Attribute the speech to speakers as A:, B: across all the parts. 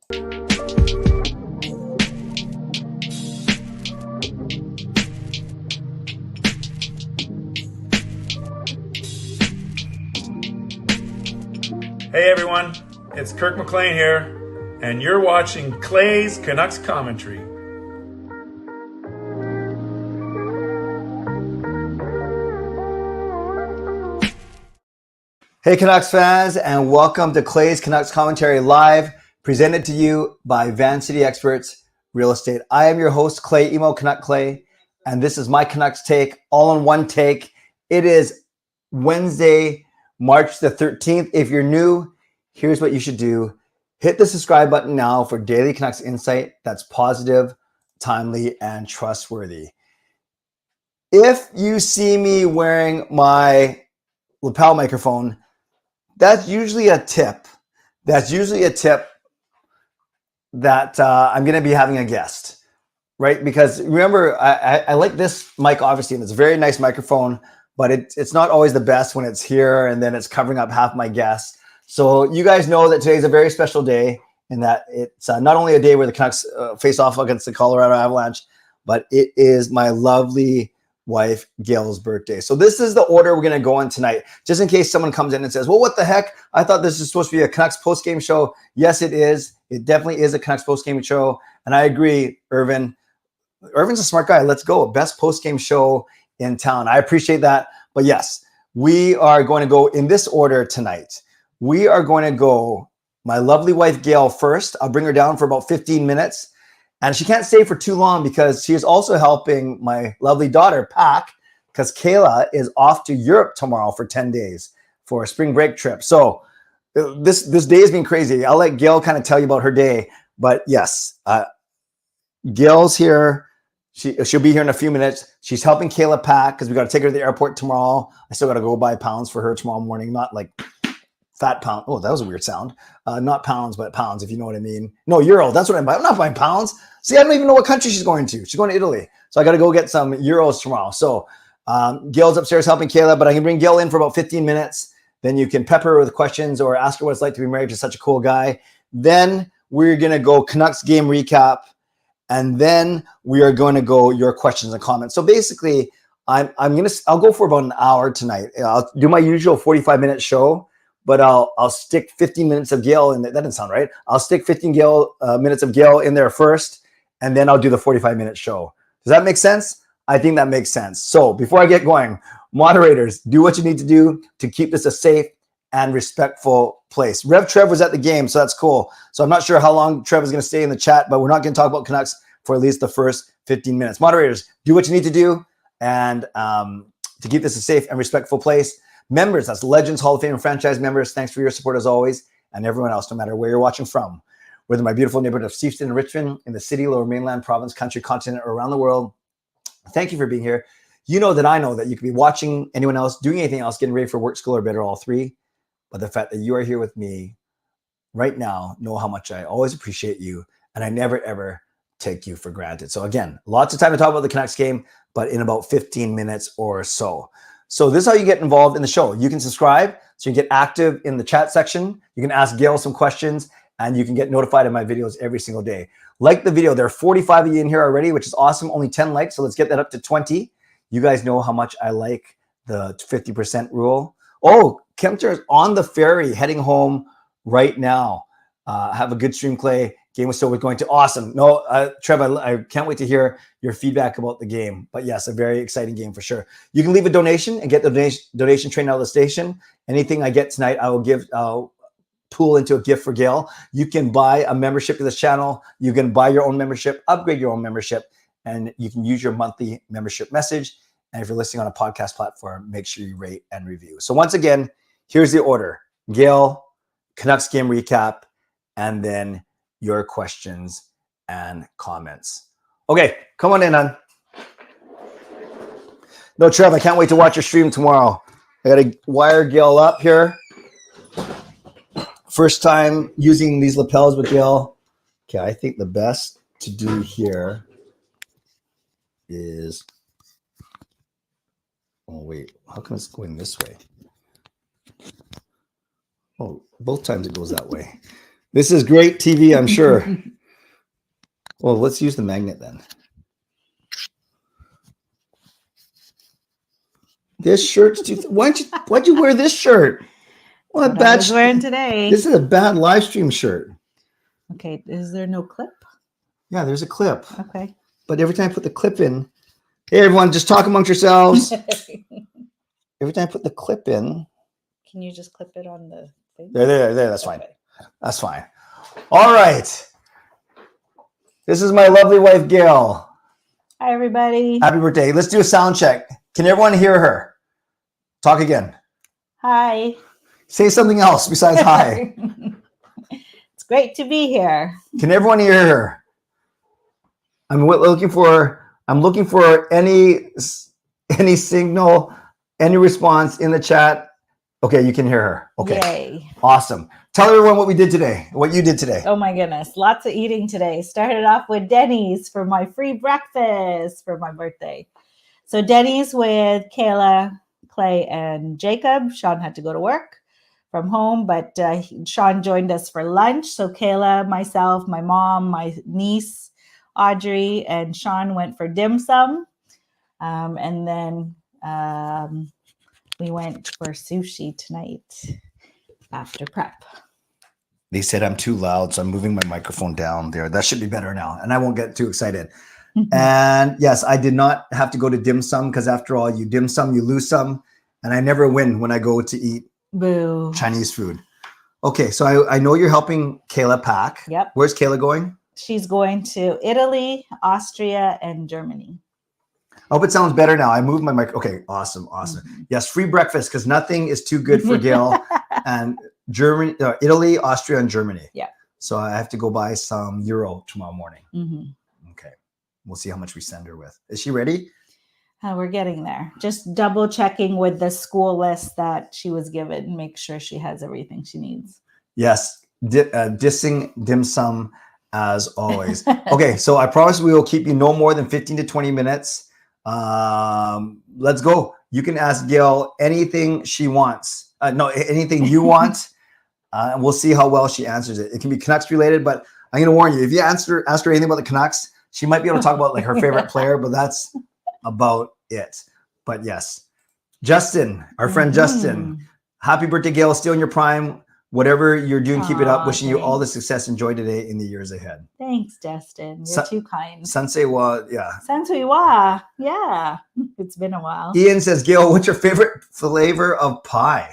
A: Hey everyone, it's Kirk McLean here, and you're watching Clay's Canucks Commentary.
B: Hey Canucks fans, and welcome to Clay's Canucks Commentary Live, presented to you by Van City Experts Real Estate. I am your host, Clay, emo Canuck Clay, and this is my Canucks take, all in one take. It is Wednesday, March the 13th. If you're new, here's what you should do. Hit the subscribe button now for daily Canucks insight that's positive, timely, and trustworthy. If you see me wearing my lapel microphone, that's usually a tip. That I'm going to be having a guest, right? Because remember, I like this mic, obviously, and it's a very nice microphone, but it's not always the best when it's here and then it's covering up half my guests. So you guys know that today's a very special day, and that it's not only a day where the Canucks face off against the Colorado Avalanche, but it is my lovely wife Gail's birthday. So this is the order we're going to go in tonight, just in case someone comes in and says, well, what the heck? I thought this is supposed to be a Canucks post-game show. Yes, it is. It definitely is a Canucks post-game show. And I agree, Irvin. Irvin's a smart guy. Let's go. Best post-game show in town. I appreciate that. But yes, we are going to go in this order tonight. We are going to go my lovely wife, Gail, first. I'll bring her down for about 15 minutes. And she can't stay for too long because she is also helping my lovely daughter, Pac, because Kayla is off to Europe tomorrow for 10 days for a spring break trip. So this day has been crazy. I'll let Gail kind of tell you about her day. But yes, Gail's here. She'll be here in a few minutes. She's helping Kayla pack because we got to take her to the airport tomorrow. I still got to go buy pounds for her tomorrow morning, not like fat pound. Oh, that was a weird sound. Not pounds, but pounds, if you know what I mean. No, euro. That's what I'm buying. I'm not buying pounds. See, I don't even know what country she's going to. She's going to Italy. So I got to go get some euros tomorrow. So Gail's upstairs helping Kayla, but I can bring Gail in for about 15 minutes. Then you can pepper her with questions or ask her what it's like to be married to such a cool guy. Then we're going to go Canucks game recap. And then we are going to go your questions and comments. So basically, I'll go for about an hour tonight. I'll do my usual 45-minute show, but I'll stick 15 minutes of Gail in there. That didn't sound right. I'll stick 15 minutes of Gail in there first, and then I'll do the 45-minute show. Does that make sense? I think that makes sense. So before I get going, moderators, do what you need to do to keep this a safe and respectful place. Rev Trev was at the game, so that's cool. So I'm not sure how long Trev is going to stay in the chat, but we're not going to talk about Canucks for at least the first 15 minutes. Moderators, do what you need to do and to keep this a safe and respectful place. Members, that's Legends, Hall of Fame, and franchise members, thanks for your support as always, and everyone else, no matter where you're watching from, whether my beautiful neighborhood of Steveston and Richmond, in the city, lower mainland, province, country, continent, or around the world. Thank you for being here. You know that I know that you could be watching anyone else, doing anything else, getting ready for work, school, or better, all three. But the fact that you are here with me right now, know how much I always appreciate you, and I never, ever take you for granted. So again, lots of time to talk about the Canucks game, but in about 15 minutes or so. So this is how you get involved in the show. You can subscribe, so you can get active in the chat section. You can ask Gail some questions, and you can get notified of my videos every single day. Like the video. There are 45 of you in here already, which is awesome. Only 10 likes, so let's get that up to 20. You guys know how much I like the 50% rule. Oh, Kempter is on the ferry heading home right now. Have a good stream, Clay. Game was still going to awesome. No, Trev, I can't wait to hear your feedback about the game. But yes, a very exciting game for sure. You can leave a donation and get the donation train out of the station. Anything I get tonight, I'll pool into a gift for Gail. You can buy a membership to this channel. You can buy your own membership, upgrade your own membership, and you can use your monthly membership message. And if you're listening on a podcast platform, make sure you rate and review. So once again, here's the order. Gail, Canucks game recap, and then your questions and comments. Okay, come on in, hon. No, Trev, I can't wait to watch your stream tomorrow. I got to wire Gail up here. First time using these lapels with Gail. Okay, I think the best to do here is... Oh, wait. How come it's going this way? Oh, both times it goes that way. This is great TV, I'm sure. Well, let's use the magnet then. This shirt's too. Why'd you wear this shirt? What
C: What I
B: bad
C: was wearing today.
B: This is a bad live stream shirt.
C: Okay, is there no clip?
B: Yeah, there's a clip.
C: Okay.
B: But every time I put the clip in, hey everyone, just talk amongst yourselves. Every time I put the clip in.
C: Can you just clip it on the thing?
B: There. That's fine.
C: Okay.
B: That's fine. All right. This is my lovely wife, Gail.
C: Hi, everybody.
B: Happy birthday. Let's do a sound check. Can everyone hear her? Talk again.
C: Hi.
B: Say something else besides hi.
C: It's great to be here.
B: Can everyone hear her? I'm looking for any signal, any response in the chat. Okay, you can hear her. Okay.
C: Yay.
B: Awesome. Tell everyone what we did today, what you did today.
C: Oh my goodness. Lots of eating today. Started off with Denny's for my free breakfast for my birthday. So Denny's with Kayla, Clay, and Jacob. Sean had to go to work from home, but Sean joined us for lunch. So Kayla, myself, my mom, my niece, Audrey, and Sean went for dim sum. And then we went for sushi tonight after prep.
B: They said I'm too loud, so I'm moving my microphone down there. That should be better now, and I won't get too excited. And yes, I did not have to go to dim sum because after all, you dim sum, you lose some, and I never win when I go to eat
C: Boo.
B: Chinese food. Okay, so I know you're helping Kayla pack.
C: Yep.
B: Where's Kayla going?
C: She's going to Italy, Austria, and Germany.
B: I hope it sounds better now. I moved my mic. Okay, awesome. Yes, free breakfast because nothing is too good for Gail. And Germany, Italy, Austria, and Germany.
C: Yeah.
B: So I have to go buy some euro tomorrow morning.
C: Mm-hmm.
B: Okay. We'll see how much we send her with. Is she ready?
C: We're getting there. Just double checking with the school list that she was given. Make sure she has everything she needs.
B: Yes. Dissing dim sum as always. Okay. So I promise we will keep you no more than 15 to 20 minutes. Let's go. You can ask Gail anything she wants. Anything you want. And we'll see how well she answers it. It can be Canucks related, but I'm going to warn you, if you ask her anything about the Canucks, she might be able to talk about like her favorite player, but that's about it. But yes, Justin, our friend Justin, happy birthday, Gail. Still in your prime. Whatever you're doing, keep it up. Wishing you all the success and joy today in the years ahead.
C: Thanks, Justin. You're too kind.
B: Sensei wa, yeah.
C: Sensei wa, yeah. It's been a while.
B: Ian says, Gail, what's your favorite flavor of pie?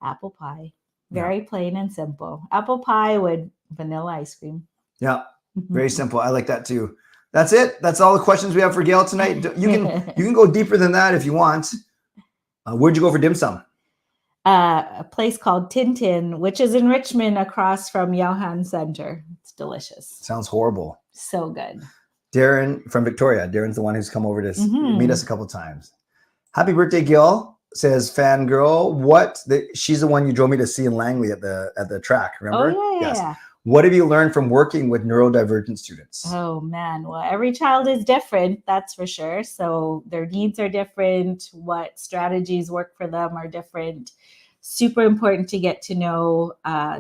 C: Apple pie. Very plain and simple. Apple pie with vanilla ice cream.
B: Yeah, very simple. I like that too. That's it. That's all the questions we have for Gail tonight. You can go deeper than that if you want. Where'd you go for dim sum?
C: A place called Tintin, which is in Richmond across from Johan Center. It's delicious.
B: Sounds horrible.
C: So good.
B: Darren from Victoria. Darren's the one who's come over to meet us a couple times. Happy birthday, Gail, says fangirl. She's the one you drove me to see in Langley at the track, remember?
C: Oh, yeah,
B: yes.
C: yeah.
B: What have you learned from working with neurodivergent students?
C: Oh, man. Well, every child is different, that's for sure. So their needs are different. What strategies work for them are different. Super important to get to know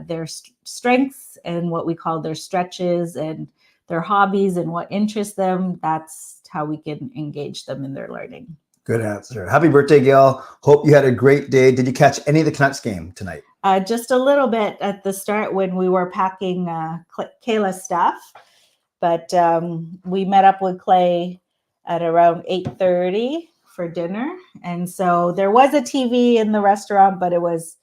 C: their strengths and what we call their stretches and their hobbies and what interests them. That's how we can engage them in their learning.
B: Good answer. Happy birthday, Gail. Hope you had a great day. Did you catch any of the Canucks game tonight?
C: Just a little bit at the start when we were packing Kayla's stuff. But we met up with Clay at around 8:30 for dinner. And so there was a TV in the restaurant, but it was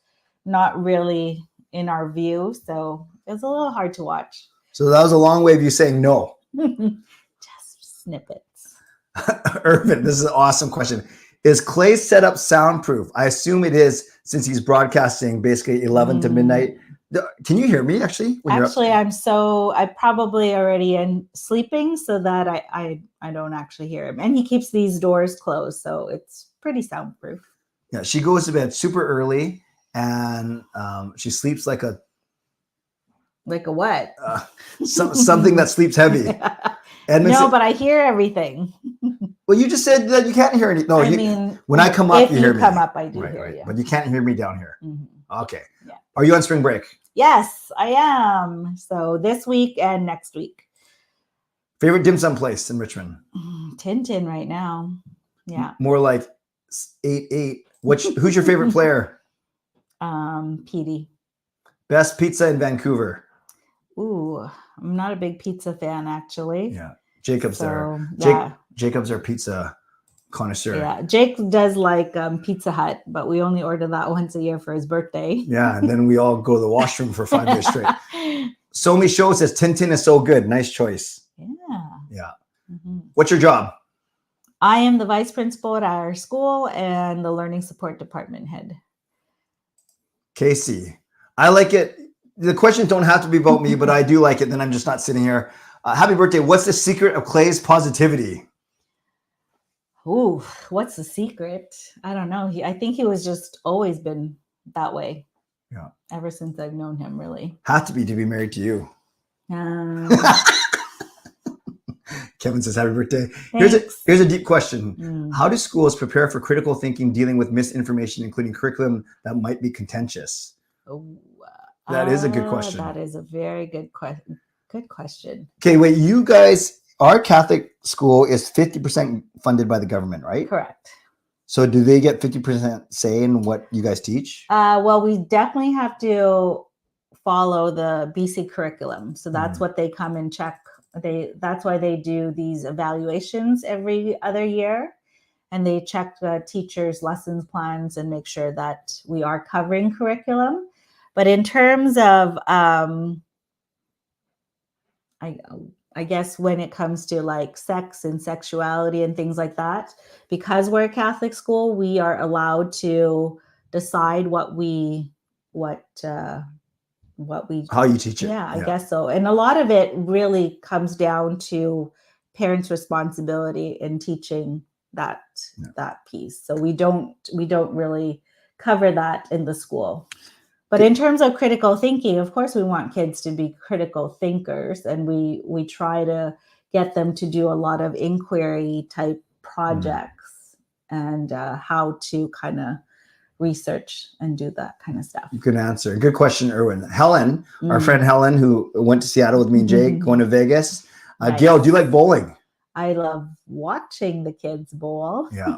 C: not really in our view. So it was a little hard to watch.
B: So that was a long way of you saying no.
C: Just snippets.
B: Irvin, this is an awesome question. Is Clay's setup soundproof? I assume it is since he's broadcasting basically 11 to midnight. Can you hear me actually?
C: Actually, I probably already am sleeping so that I don't actually hear him. And he keeps these doors closed, so it's pretty soundproof.
B: Yeah, she goes to bed super early and she sleeps like a
C: what?
B: Something that sleeps heavy.
C: No, but I hear everything.
B: Well, you just said that you can't hear anything. No, when I come up, you hear me.
C: If you come up, I do hear you.
B: But you can't hear me down here.
C: Mm-hmm.
B: Okay.
C: Yeah.
B: Are you on spring break?
C: Yes, I am. So this week and next week.
B: Favorite dim sum place in Richmond?
C: Tintin right now. Yeah.
B: More like 8-8. Who's your favorite player?
C: PD.
B: Best pizza in Vancouver?
C: Ooh, I'm not a big pizza fan, actually.
B: Yeah. Jacob's there.
C: Yeah.
B: Jacob's our pizza connoisseur.
C: Yeah. Jake does like Pizza Hut, but we only order that once a year for his birthday.
B: Yeah. And then we all go to the washroom for 5 years straight. So Me Show says Tintin is so good. Nice choice.
C: Yeah.
B: Yeah.
C: Mm-hmm.
B: What's your job?
C: I am the vice principal at our school and the learning support department head.
B: Casey, I like it. The questions don't have to be about me, but I do like it. Then I'm just not sitting here. Happy birthday. What's the secret of Clay's positivity?
C: Ooh, what's the secret? I don't know. I think he was just always been that way.
B: Yeah.
C: Ever since I've known him, really.
B: Have to be married to you. Kevin says, happy birthday. Here's a deep question. How do schools prepare for critical thinking dealing with misinformation, including curriculum that might be contentious? That is a good question.
C: That is a very good question. Good question.
B: Okay, wait, you guys, our Catholic school is 50% funded by the government, right?
C: Correct.
B: So do they get 50% say in what you guys teach?
C: Well, we definitely have to follow the BC curriculum. So that's what they come and check. That's why they do these evaluations every other year. And they check the teachers' lessons plans and make sure that we are covering curriculum. But in terms of, I guess when it comes to like sex and sexuality and things like that, because we're a Catholic school, we are allowed to decide how you teach it. Yeah, I guess so. And a lot of it really comes down to parents' responsibility in teaching that piece. So we don't really cover that in the school. But in terms of critical thinking, of course, we want kids to be critical thinkers, and we try to get them to do a lot of inquiry type projects and how to kind of research and do that kind of stuff.
B: Good answer. Good question, Erwin. Helen, our friend Helen, who went to Seattle with me and Jake, going to Vegas. Nice. Gail, do you like bowling?
C: I love watching the kids bowl.
B: Yeah.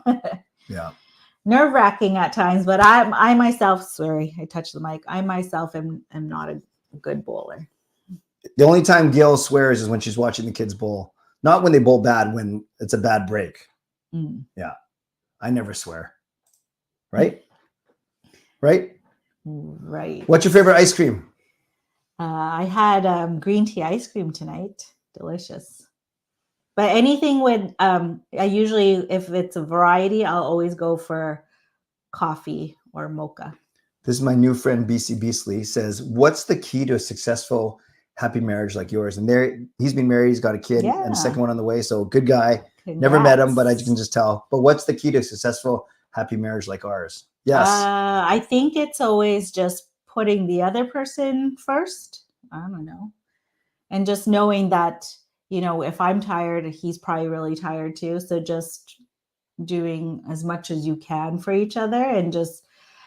B: Yeah.
C: Nerve-wracking at times, but I myself, sorry, I touched the mic. I myself am not a good bowler.
B: The only time Gail swears is when she's watching the kids bowl. Not when they bowl bad, when it's a bad break. Yeah. I never swear. Right? Right?
C: Right.
B: What's your favorite ice cream?
C: I had green tea ice cream tonight. Delicious. But anything with, I usually, if it's a variety, I'll always go for coffee or mocha.
B: This is my new friend, BC Beasley, says, what's the key to a successful, happy marriage like yours? And he's been married, he's got a kid and a second one on the way. So good guy. Congrats. Never met him, but I can just tell. But what's the key to a successful, happy marriage like ours? Yes.
C: I think it's always just putting the other person first. I don't know. And just knowing that, you know, if I'm tired, he's probably really tired too. So just doing as much as you can for each other and just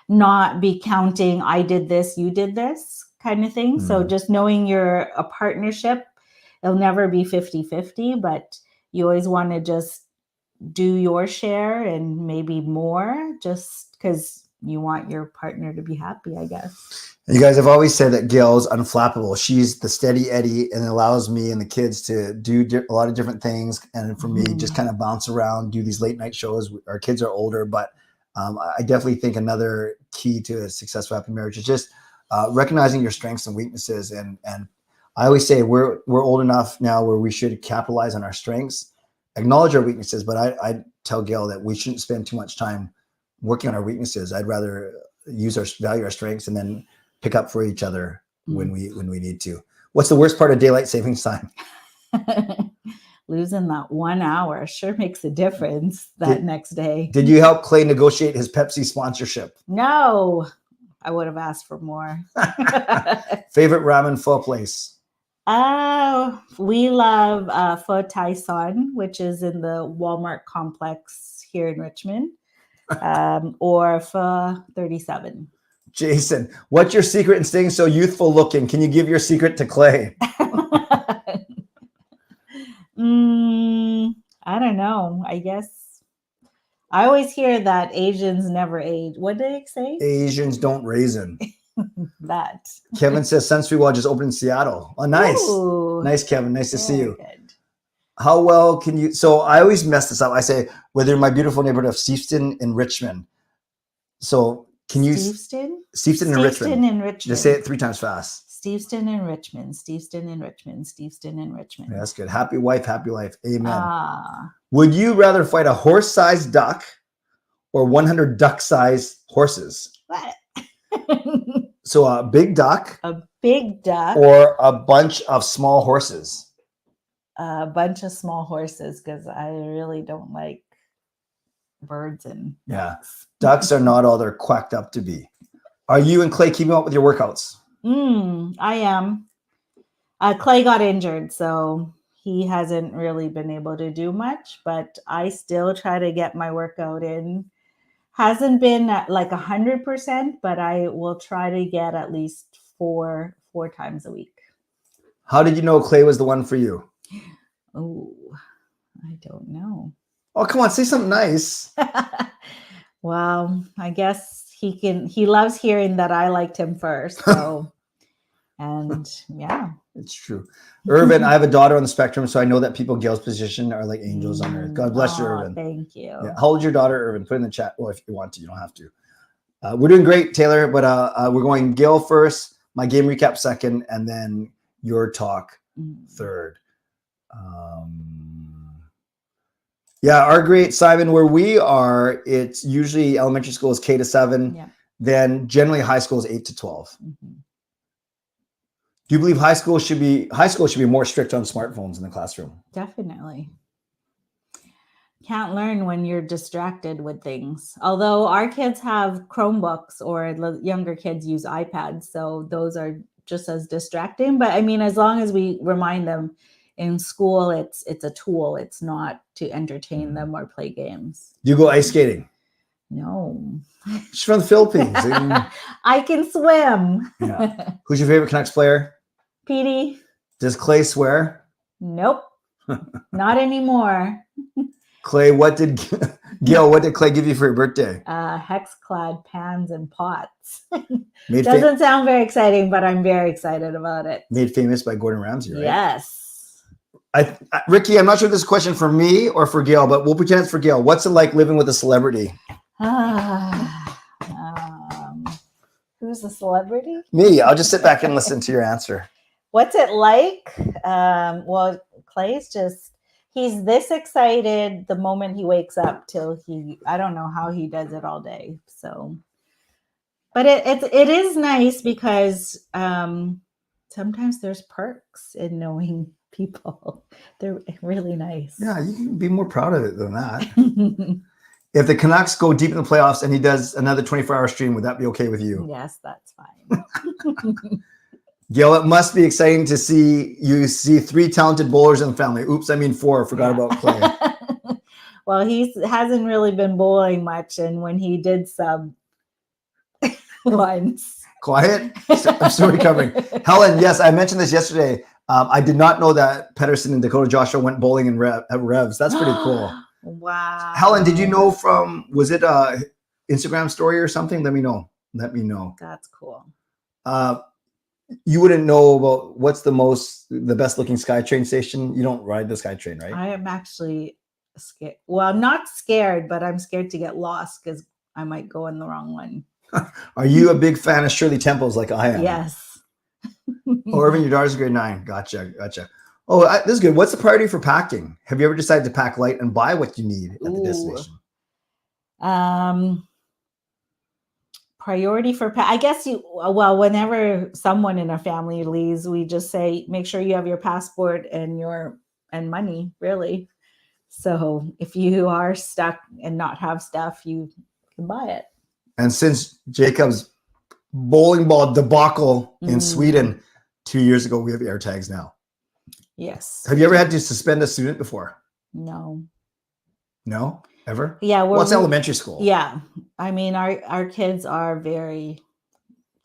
C: not be counting, I did this, you did this kind of thing. So just knowing you're a partnership, it'll never be 50-50, but you always want to just do your share and maybe more just because you want your partner to be happy, I guess.
B: You guys have always said that Gail's unflappable. She's the steady Eddie and allows me and the kids to do a lot of different things. And for me, just kind of bounce around, do these late night shows. Our kids are older, but I definitely think another key to a successful happy marriage is just recognizing your strengths and weaknesses. And I always say we're old enough now where we should capitalize on our strengths, acknowledge our weaknesses. But I tell Gail that we shouldn't spend too much time working on our weaknesses. I'd rather value our strengths and then pick up for each other when we need to. What's the worst part of daylight savings time?
C: Losing that 1 hour sure makes a difference next day.
B: Did you help Clay negotiate his Pepsi sponsorship?
C: No, I would have asked for more.
B: Favorite ramen pho place?
C: We love Pho Thai Son, which is in the Walmart complex here in Richmond, or Pho 37.
B: Jason, what's your secret in staying so youthful looking? Can you give your secret to Clay?
C: I don't know. I guess I always hear that Asians never age. What did they say?
B: Asians don't raisin.
C: That.
B: Kevin says Sunscreen Wall just opened in Seattle. Oh, nice.
C: Ooh,
B: Nice, Kevin. Nice to see you.
C: good.
B: How well can you? So I always mess this up. I say, whether in my beautiful neighborhood of Steveston in Richmond. So can you?
C: Steveston?
B: Steveston in Richmond.
C: Steveston in Richmond.
B: Just say it 3 times fast.
C: Steveston in Richmond. Steveston in Richmond. Steveston in Richmond.
B: Yeah, that's good. Happy wife, happy life. Amen.
C: Ah.
B: Would you rather fight a horse-sized duck or 100 duck-sized horses?
C: What?
B: So a big duck
C: A big duck.
B: or a bunch of small horses?
C: A bunch of small horses, because I really don't like birds and
B: Yeah. Ducks are not all they're quacked up to be. Are you and Clay keeping up with your workouts?
C: I am. Clay got injured, so he hasn't really been able to do much, but I still try to get my workout in. Hasn't been at like 100%, but I will try to get at least four times a week.
B: How did you know Clay was the one for you?
C: Oh, I don't know.
B: Oh, come on, say something nice.
C: Well, I guess he loves hearing that I liked him first. So, and yeah.
B: It's true. Irvin, I have a daughter on the spectrum, so I know that people Gail's position are like angels on earth. God bless you, Irvin.
C: Thank you.
B: Yeah. How old is your daughter, Irvin? Put it in the chat. Well, if you want to, you don't have to. We're doing great, Taylor, but we're going Gail first, my game recap second, and then your talk third. Yeah, our grade, Simon, where we are, it's usually elementary school is K to 7.
C: Yeah.
B: Then generally high school is 8 to 12. Do you believe high school should be more strict on smartphones in the classroom?
C: Definitely. Can't learn when you're distracted with things. Although our kids have Chromebooks, or the younger kids use iPads, so those are just as distracting. But I mean, as long as we remind them in school, it's a tool. It's not to entertain them or play games.
B: Do you go ice skating?
C: No.
B: She's from the Philippines.
C: I can swim.
B: Yeah. Who's your favorite Canucks player?
C: Petey?
B: Does Clay swear?
C: Nope. Not anymore.
B: Clay, Gail, what did Clay give you for your birthday?
C: Hex-clad pans and pots.
B: Made
C: Doesn't sound very exciting, but I'm very excited about it.
B: Made famous by Gordon Ramsay, right?
C: Yes.
B: Ricky, I'm not sure if this is a question for me or for Gail, but we'll pretend it's for Gail. What's it like living with a celebrity?
C: Who's the celebrity?
B: Me. I'll just sit back and listen to your answer.
C: What's it like? Well, Clay's he's this excited the moment he wakes up till I don't know how he does it all day. So, but it is nice because sometimes there's perks in knowing people. They're really nice.
B: Yeah, you can be more proud of it than that. If the Canucks go deep in the playoffs and he does another 24-hour stream, would that be okay with you?
C: Yes, that's fine.
B: Gail, it must be exciting to see 3 talented bowlers in the family. Oops, I mean 4. Forgot about Clay.
C: Well, he hasn't really been bowling much, and when he did sub once.
B: Quiet. I'm still recovering. Helen, yes, I mentioned this yesterday. I did not know that Pedersen and Dakota Joshua went bowling in Revs. That's pretty cool.
C: Wow.
B: Helen, did you know was it a Instagram story or something? Let me know.
C: That's cool.
B: You wouldn't know about what's the best looking SkyTrain station. You don't ride the SkyTrain, right?
C: I am actually scared. Well, not scared, but I'm scared to get lost because I might go in the wrong one.
B: Are you a big fan of Shirley Temples like I am?
C: Yes.
B: Oh, Irvin, your daughter's grade 9. Gotcha. Oh, this is good. What's the priority for packing? Have you ever decided to pack light and buy what you need at the destination?
C: Priority for I guess whenever someone in a family leaves, we just say make sure you have your passport and money, really. So if you are stuck and not have stuff, you can buy it.
B: And since Jacob's bowling ball debacle in Sweden 2 years ago, we have air tags now.
C: Yes.
B: Have you ever had to suspend a student before?
C: No.
B: No? Ever?
C: Yeah.
B: Well, it's elementary school.
C: Yeah. I mean, our kids are very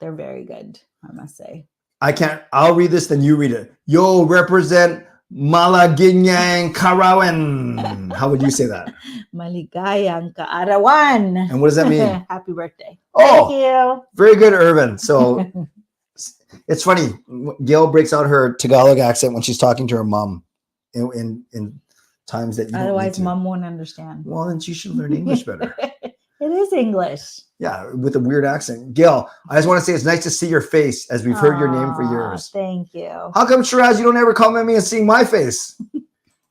C: they're very good, I must say.
B: I'll read this, then you read it. Yo, represent Malaginyang Karawan. How would you say that?
C: Maligayang kaarawan.
B: And what does that mean?
C: Happy birthday.
B: Oh,
C: Thank you.
B: Very good, Irvin. So it's funny. Gail breaks out her Tagalog accent when she's talking to her mom in times that you don't
C: Otherwise,
B: need to.
C: mom won't understand.
B: Well, then she should learn English better.
C: It is English.
B: Yeah, with a weird accent. Gail, I just want to say it's nice to see your face as we've heard your name for years.
C: Thank you.
B: How come, Shiraz, you don't ever comment me and seeing my face?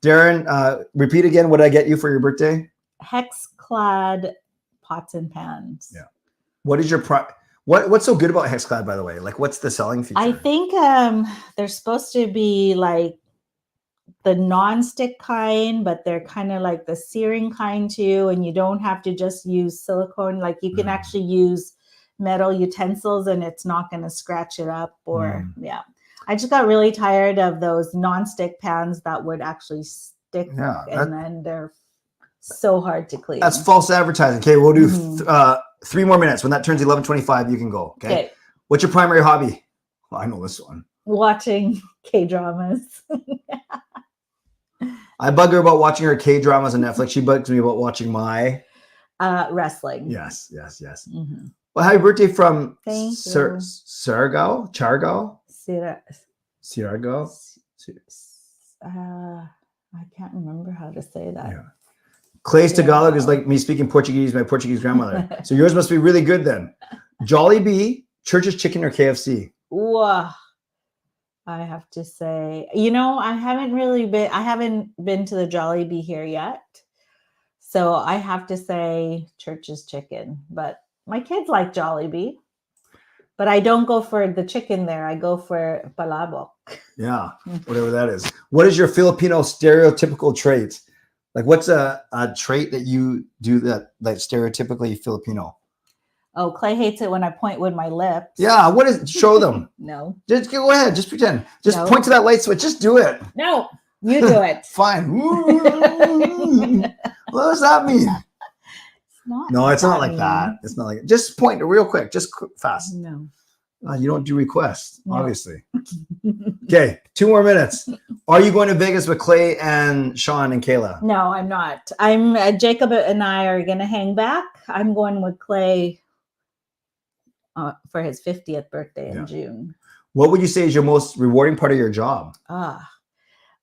B: Darren, repeat again what did I get you for your birthday?
C: Hex-clad pots and pans.
B: Yeah. What is your what's so good about Hex-clad, by the way? Like, what's the selling feature?
C: I think they're supposed to be like the non-stick kind, but they're kind of like the searing kind too. And you don't have to just use silicone. Like you can actually use metal utensils and it's not going to scratch it up or yeah. I just got really tired of those non-stick pans that would actually stick and then they're so hard to clean.
B: That's false advertising. Okay, we'll do 3 more minutes. When that turns 11:25, you can go. Okay. What's your primary hobby? Well, I know this one.
C: Watching K-dramas.
B: I bug her about watching her K-dramas on Netflix. She bugs me about watching my
C: wrestling.
B: Yes. Well, happy birthday from Chargo.
C: I can't remember how to say that.
B: Yeah. Clay's Tagalog is like me speaking Portuguese, my Portuguese grandmother. So yours must be really good then. Jollibee, Church's Chicken, or KFC?
C: Whoa. I have to say, I haven't been to the Jollibee here yet. So I have to say Church's Chicken, but my kids like Jollibee, but I don't go for the chicken there. I go for palabok.
B: Yeah. Whatever that is. What is your Filipino stereotypical trait? Like what's a trait that you do that stereotypically Filipino?
C: Oh, Clay hates it when I point with my lips.
B: Yeah, what is it? Show them.
C: No.
B: Just go ahead. Just pretend. Just point to that light switch. Just do it.
C: No, you do it.
B: Fine. What does that mean? It's not like that. It's not like just point real quick. Just fast.
C: No.
B: You don't do requests, obviously. Okay, 2 more minutes. Are you going to Vegas with Clay and Sean and Kayla?
C: No, I'm not. Jacob and I are going to hang back. I'm going with Clay for his 50th birthday in June.
B: What would you say is your most rewarding part of your job?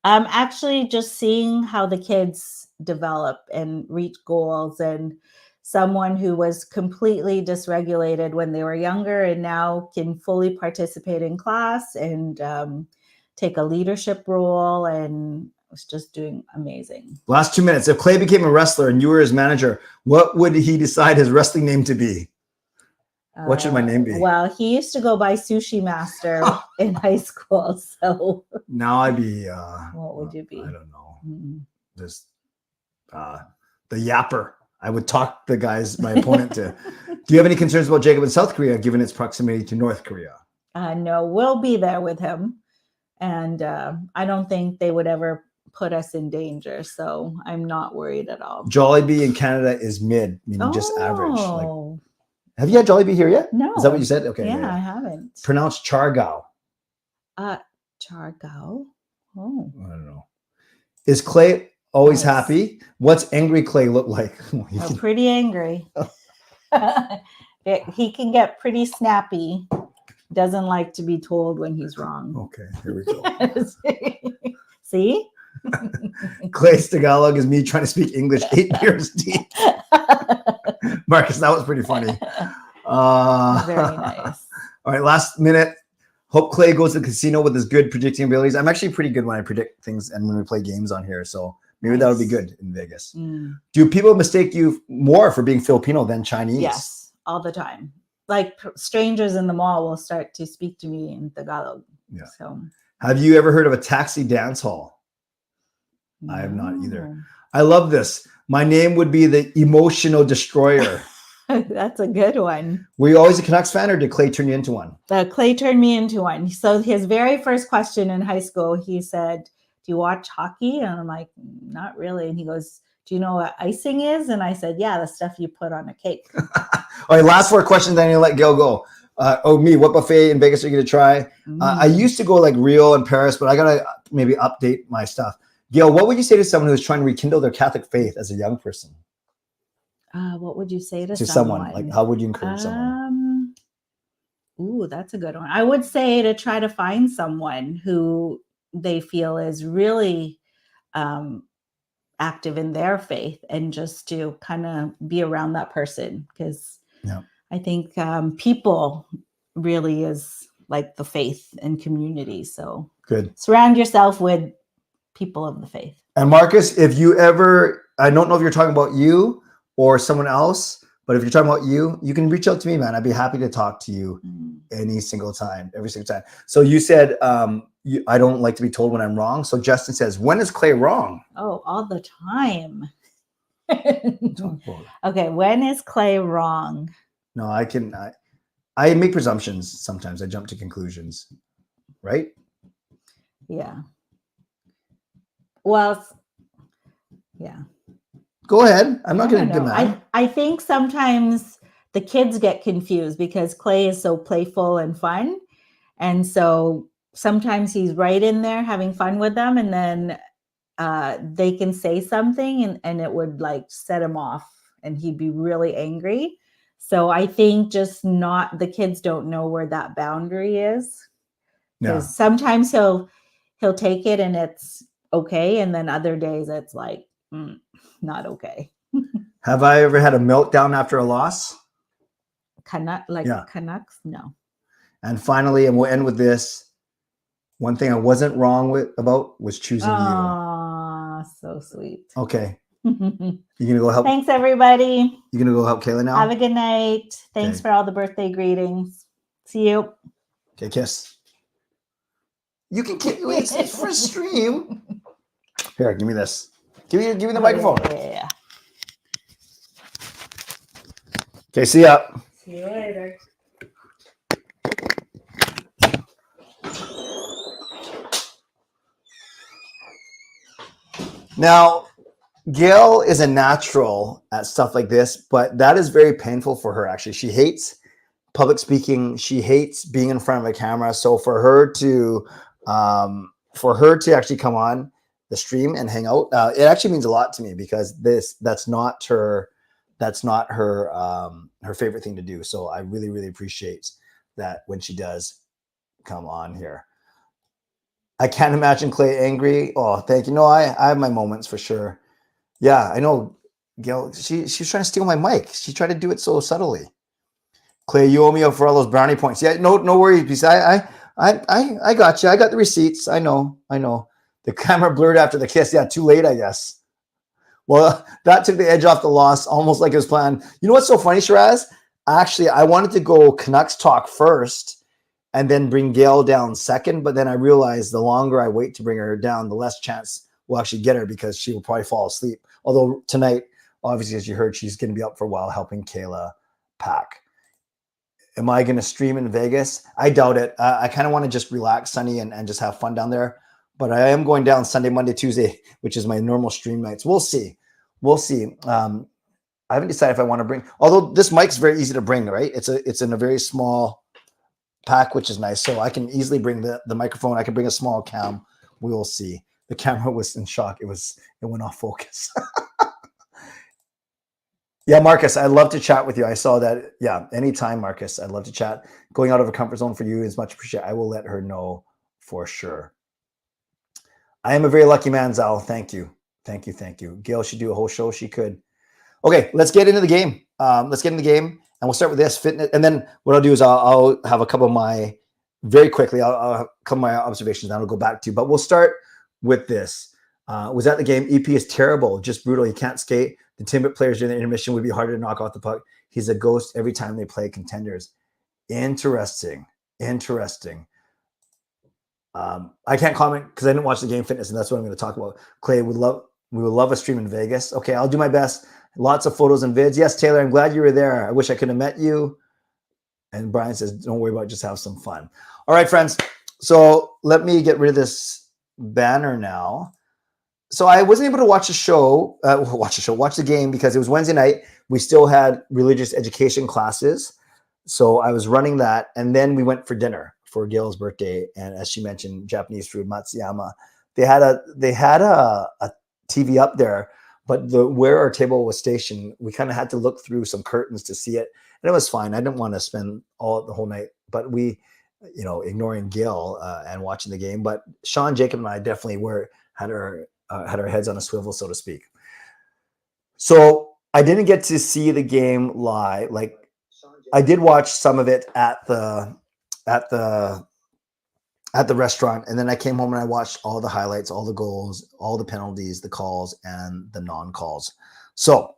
C: Actually just seeing how the kids develop and reach goals, and someone who was completely dysregulated when they were younger and now can fully participate in class and take a leadership role and was just doing amazing.
B: Last 2 minutes. If Clay became a wrestler and you were his manager, what would he decide his wrestling name to be? What should my name be?
C: Well, he used to go by Sushi Master in high school. So
B: now I'd be
C: what would you be?
B: I don't know. Just the yapper. I would talk my opponent to. Do you have any concerns about Jacob in South Korea, given its proximity to North Korea?
C: No, we'll be there with him. And I don't think they would ever put us in danger. So I'm not worried at all.
B: Jollibee in Canada is mid, meaning just average. Have you had Jollibee here yet?
C: No.
B: Is that what you said? Okay.
C: Yeah, I haven't.
B: Pronounced Chargao.
C: Chargao? Oh.
B: I don't know. Is Clay always happy? What's angry Clay look like?
C: Pretty angry. He can get pretty snappy. Doesn't like to be told when he's wrong.
B: Okay, here we go.
C: See?
B: Clay's Tagalog is me trying to speak English 8 years deep. Marcus, that was pretty funny.
C: Very nice.
B: All right, last minute. Hope Clay goes to the casino with his good predicting abilities. I'm actually pretty good when I predict things and when we play games on here. So maybe that would be good in Vegas. Do people mistake you more for being Filipino than Chinese?
C: Yes, all the time. Like strangers in the mall will start to speak to me in Tagalog.
B: Yeah.
C: So,
B: have you ever heard of a taxi dance hall? No. I have not either. I love this. My name would be the Emotional Destroyer.
C: That's a good one.
B: Were you always a Canucks fan, or did Clay turn you into one?
C: Clay turned me into one. So his very first question in high school, he said, "Do you watch hockey?" And I'm like, "Not really." And he goes, "Do you know what icing is?" And I said, "Yeah, the stuff you put on a cake."
B: All right, last 4 questions, then you let Gail go. Me, what buffet in Vegas are you going to try? I used to go like Rio and Paris, but I got to maybe update my stuff. Gail, what would you say to someone who's trying to rekindle their Catholic faith as a young person?
C: What would you say to
B: someone? Like, how would you encourage someone?
C: Ooh, that's a good one. I would say to try to find someone who they feel is really active in their faith, and just to kind of be around that person, because I think people really is like the faith and community. So
B: good.
C: Surround yourself with people of the faith. And
B: Marcus, if you ever, I don't know if you're talking about you or someone else, but if you're talking about you, you can reach out to me, man. I'd be happy to talk to you every single time. So you said, I don't like to be told when I'm wrong. So Justin says, when is Clay wrong?
C: Oh, all the time. Okay, when is Clay wrong?
B: No, I make presumptions sometimes. I jump to conclusions, right?
C: Yeah. Well, yeah.
B: Go ahead. I'm not going to demand.
C: I think sometimes the kids get confused because Clay is so playful and fun. And so sometimes he's right in there having fun with them, and then they can say something and it would like set him off and he'd be really angry. So I think just the kids don't know where that boundary is. Because sometimes he'll take it and it's okay. And then other days it's like, not okay.
B: Have I ever had a meltdown after a loss?
C: Canucks? No.
B: And finally, and we'll end with this. One thing I wasn't wrong about was choosing you.
C: Ah, so sweet.
B: Okay. You gonna go help?
C: Thanks, everybody.
B: You gonna go help Kayla now?
C: Have a good night. Thanks for all the birthday greetings. See you.
B: Okay, kiss. You can kiss. It's for a stream. Here, give me this. Give me the microphone.
C: Yeah.
B: Okay, see ya.
C: See you later.
B: Now, Gail is a natural at stuff like this, but that is very painful for her, actually. She hates public speaking. She hates being in front of a camera. So for her to actually come on the stream and hang out, it actually means a lot to me, because that's not her favorite thing to do. So I really, really appreciate that when she does come on here. I can't imagine Clay angry. Oh, thank you. No, I have my moments for sure. Yeah, I know, Gail. She was trying to steal my mic. She tried to do it so subtly. Clay, you owe me for all those brownie points. Yeah, no worries. Because I got you. I got the receipts. I know. The camera blurred after the kiss. Yeah, too late, I guess. Well, that took the edge off the loss, almost like it was planned. You know what's so funny, Shiraz? Actually, I wanted to go Canucks talk first and then bring Gail down second. But then I realized the longer I wait to bring her down, the less chance we'll actually get her, because she will probably fall asleep. Although tonight, obviously, as you heard, she's going to be up for a while helping Kayla pack. Am I going to stream in Vegas? I doubt it. I kind of want to just relax, Sunny, and just have fun down there. But I am going down Sunday, Monday, Tuesday, which is my normal stream nights. We'll see. I haven't decided if I want to bring, although this mic's very easy to bring, right? It's in a very small pack, which is nice. So I can easily bring the microphone. I can bring a small cam. We will see. The camera was in shock. It went off focus. Yeah, Marcus, I'd love to chat with you. I saw that. Yeah, anytime, Marcus. I'd love to chat. Going out of a comfort zone for you is much appreciated. I will let her know for sure. I am a very lucky man, Zal. Thank you. Gail should do a whole show. She could. Okay, let's get into the game. And we'll start with this fitness. And then what I'll do is I'll have a couple of my, very quickly, I'll have a couple of my observations and I'll go back to you. But we'll start with this. Was at the game. EP is terrible, just brutal. He can't skate. The Timbit players during the intermission would be harder to knock off the puck. He's a ghost every time they play contenders. Interesting. I can't comment because I didn't watch the game fitness, and that's what I'm going to talk about. Clay, we would love a stream in Vegas. Okay, I'll do my best. Lots of photos and vids. Yes, Taylor, I'm glad you were there. I wish I could have met you. And Brian says, don't worry about it, just have some fun. All right, friends. So let me get rid of this banner now. So I wasn't able to watch the game because it was Wednesday night. We still had religious education classes. So I was running that, and then we went for dinner for Gail's birthday. And as she mentioned, Japanese food, Matsuyama. They had a TV up there, but where our table was stationed, we kind of had to look through some curtains to see it, and it was fine. I didn't want to spend the whole night, but we, ignoring Gail and watching the game. But Sean, Jacob, and I definitely had our heads on a swivel, so to speak. So I didn't get to see the game live. Like, I did watch some of it at the restaurant, and then I came home and I watched all the highlights, all the goals, all the penalties, the calls, and the non-calls. So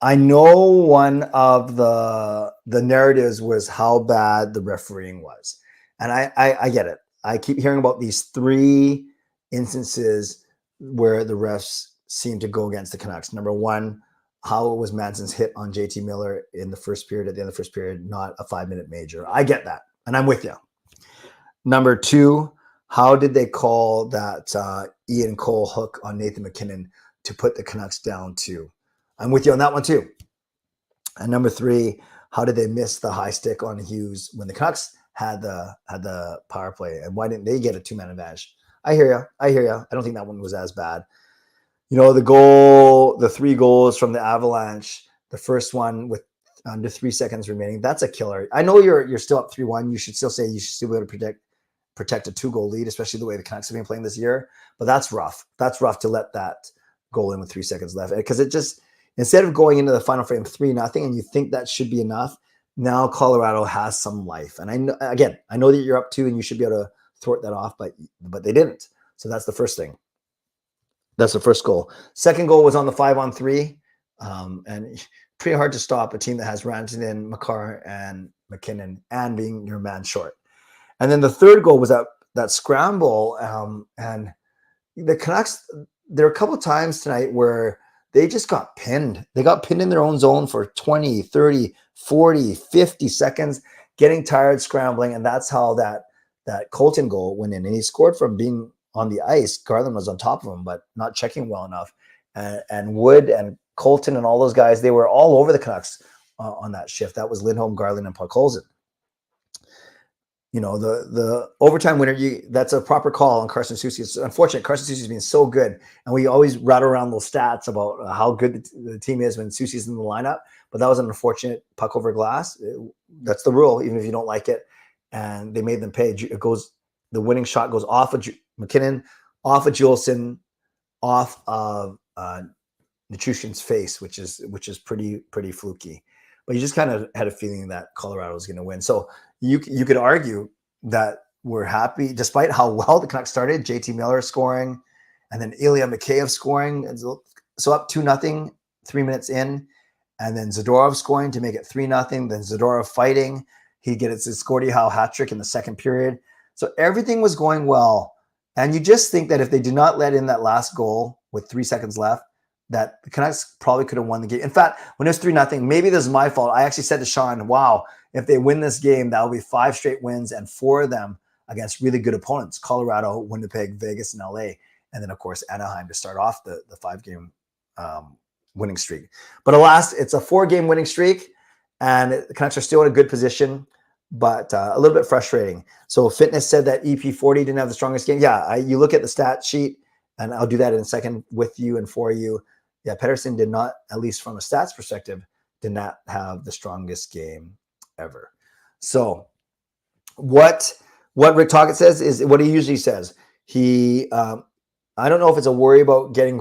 B: I know one of the narratives was how bad the refereeing was, and I get it. I keep hearing about these 3 instances where the refs seem to go against the Canucks. Number one, how it was Manson's hit on JT Miller in the first period, at the end of the first period, not a 5-minute major. I get that, and I'm with you. Number 2, how did they call that Ian Cole hook on Nathan McKinnon to put the Canucks down 2? I'm with you on that one too. And number 3, how did they miss the high stick on Hughes when the Canucks had the power play, and why didn't they get a 2-man advantage? I hear you. I don't think that one was as bad. The 3 goals from the Avalanche, the first one with under 3 seconds remaining, that's a killer. I know you're still up 3-1. You should still say you should still be able to protect a 2-goal lead, especially the way the Canucks have been playing this year. But that's rough. That's rough to let that goal in with 3 seconds left, because it just, instead of going into the final frame 3-0, and you think that should be enough, now Colorado has some life. And I know that you're up 2 and you should be able to thwart that off, but they didn't. So that's the first thing. That's the first goal. Second goal was on the 5-on-3, and pretty hard to stop a team that has Rantanen, Makar, and McKinnon, and being your man short. And then the third goal was that scramble, and the Canucks, there are a couple of times tonight where they just got pinned. They got pinned in their own zone for 20, 30, 40, 50 seconds, getting tired, scrambling, and that's how that Colton goal went in. And he scored from being on the ice. Garland was on top of him, but not checking well enough. And Wood and Colton and all those guys, they were all over the Canucks on that shift. That was Lindholm, Garland, and Podkolzin. The overtime winner, that's a proper call on Carson Soucy. It's unfortunate. Carson Soucy's been so good, and we always rattle around those stats about how good the team is when Soucy's in the lineup. But that was an unfortunate puck over glass. That's the rule, even if you don't like it. And they made them pay. The winning shot goes off of McKinnon, off of Juleson, off of Nichushkin's face, which is pretty fluky. But you just kind of had a feeling that Colorado was going to win. So you could argue that we're happy, despite how well the Canucks started. JT Miller scoring, and then Ilya Mikheyev scoring. So up 2-0, 3 minutes in, and then Zadorov scoring to make it 3-0. Then Zadorov fighting. He gets his Gordie Howe hat trick in the second period. So everything was going well. And you just think that if they did not let in that last goal with 3 seconds left, that the Canucks probably could have won the game. In fact, when it was 3-0, maybe this is my fault. I actually said to Sean, wow, if they win this game, that will be 5 straight wins, and 4 of them against really good opponents: Colorado, Winnipeg, Vegas, and LA. And then, of course, Anaheim to start off the 5-game winning streak. But alas, it's a 4-game winning streak, and the Canucks are still in a good position, but a little bit frustrating. So Fitness said that EP40 didn't have the strongest game. Yeah, you look at the stat sheet, and I'll do that in a second with you and for you. Yeah, Pettersson did not, at least from a stats perspective, did not have the strongest game ever. So what Rick Tocchet says is what he usually says. He, I don't know if it's a worry about getting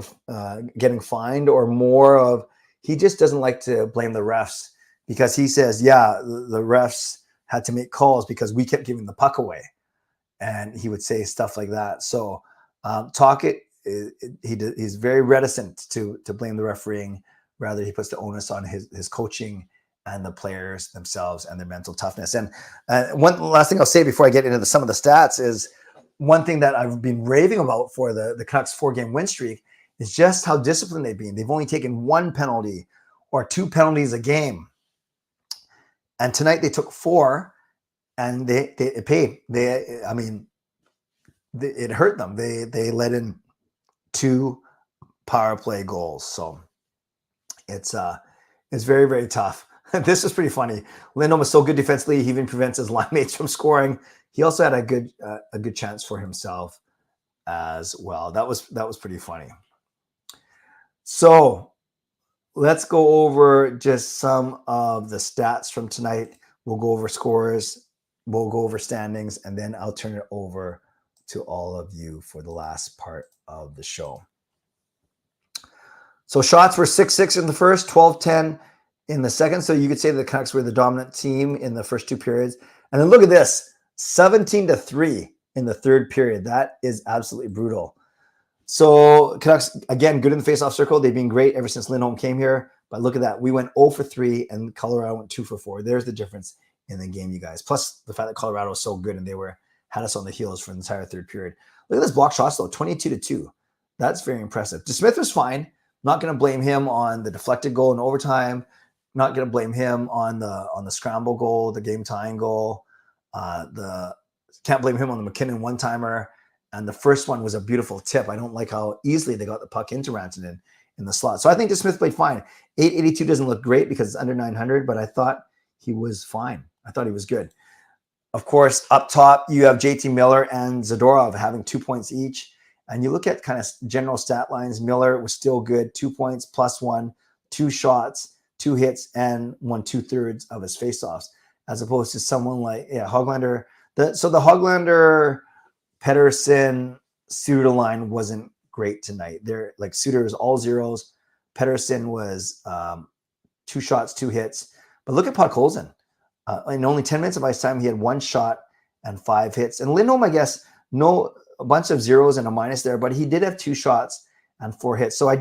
B: fined, or more of he just doesn't like to blame the refs, because he says, yeah, the refs had to make calls because we kept giving the puck away, and he would say stuff like that. So Tocchet, he's very reticent to blame the refereeing. Rather, he puts the onus on his coaching and the players themselves and their mental toughness. And one last thing I'll say before I get into some of the stats is, one thing that I've been raving about for the Canucks 4-game win streak is just how disciplined they've been. They've only taken 1 penalty or 2 penalties a game. And tonight they took 4, and it paid. It hurt them. They let in 2 power play goals. So it's very, very tough. This is pretty funny. Lindholm was so good defensively, he even prevents his line mates from scoring. He also had a good chance for himself as well. That was pretty funny. So let's go over just some of the stats from tonight. We'll go over scores, we'll go over standings, and then I'll turn it over to all of you for the last part of the show. So shots were 6-6 in the first, 12-10 in the second. So you could say the Canucks were the dominant team in the first two periods. And then look at this, 17-3 in the third period. That is absolutely brutal. So Canucks, again, good in the faceoff circle. They've been great ever since Lindholm came here. But look at that. We went 0 for 3 and Colorado went 2 for 4. There's the difference in the game, you guys. Plus the fact that Colorado was so good and they had us on the heels for the entire third period. Look at this block shots though, 22-2. That's very impressive. DeSmith was fine. Not going to blame him on the deflected goal in overtime. Not going to blame him on the scramble goal, the game tying goal. Can't blame him on the McKinnon one-timer. And the first one was a beautiful tip. I don't like how easily they got the puck into Rantanen in the slot. So I think DeSmith played fine. 882 doesn't look great because it's under 900, but I thought he was fine. I thought he was good. Of course, up top, you have JT Miller and Zadorov having 2 points each. And you look at kind of general stat lines. Miller was still good, 2 points, +1, 2 shots, 2 hits, and won 2/3 of his faceoffs, as opposed to someone like Höglander. So the Höglander, Pettersson, Suter line wasn't great tonight. They're like Suter was all zeros. Pettersson was 2 shots, 2 hits. But look at Podkolzin. In only 10 minutes of ice time, he had 1 shot and 5 hits. And Lindholm, I guess, a bunch of zeros and a minus there, but he did have 2 shots and 4 hits. So I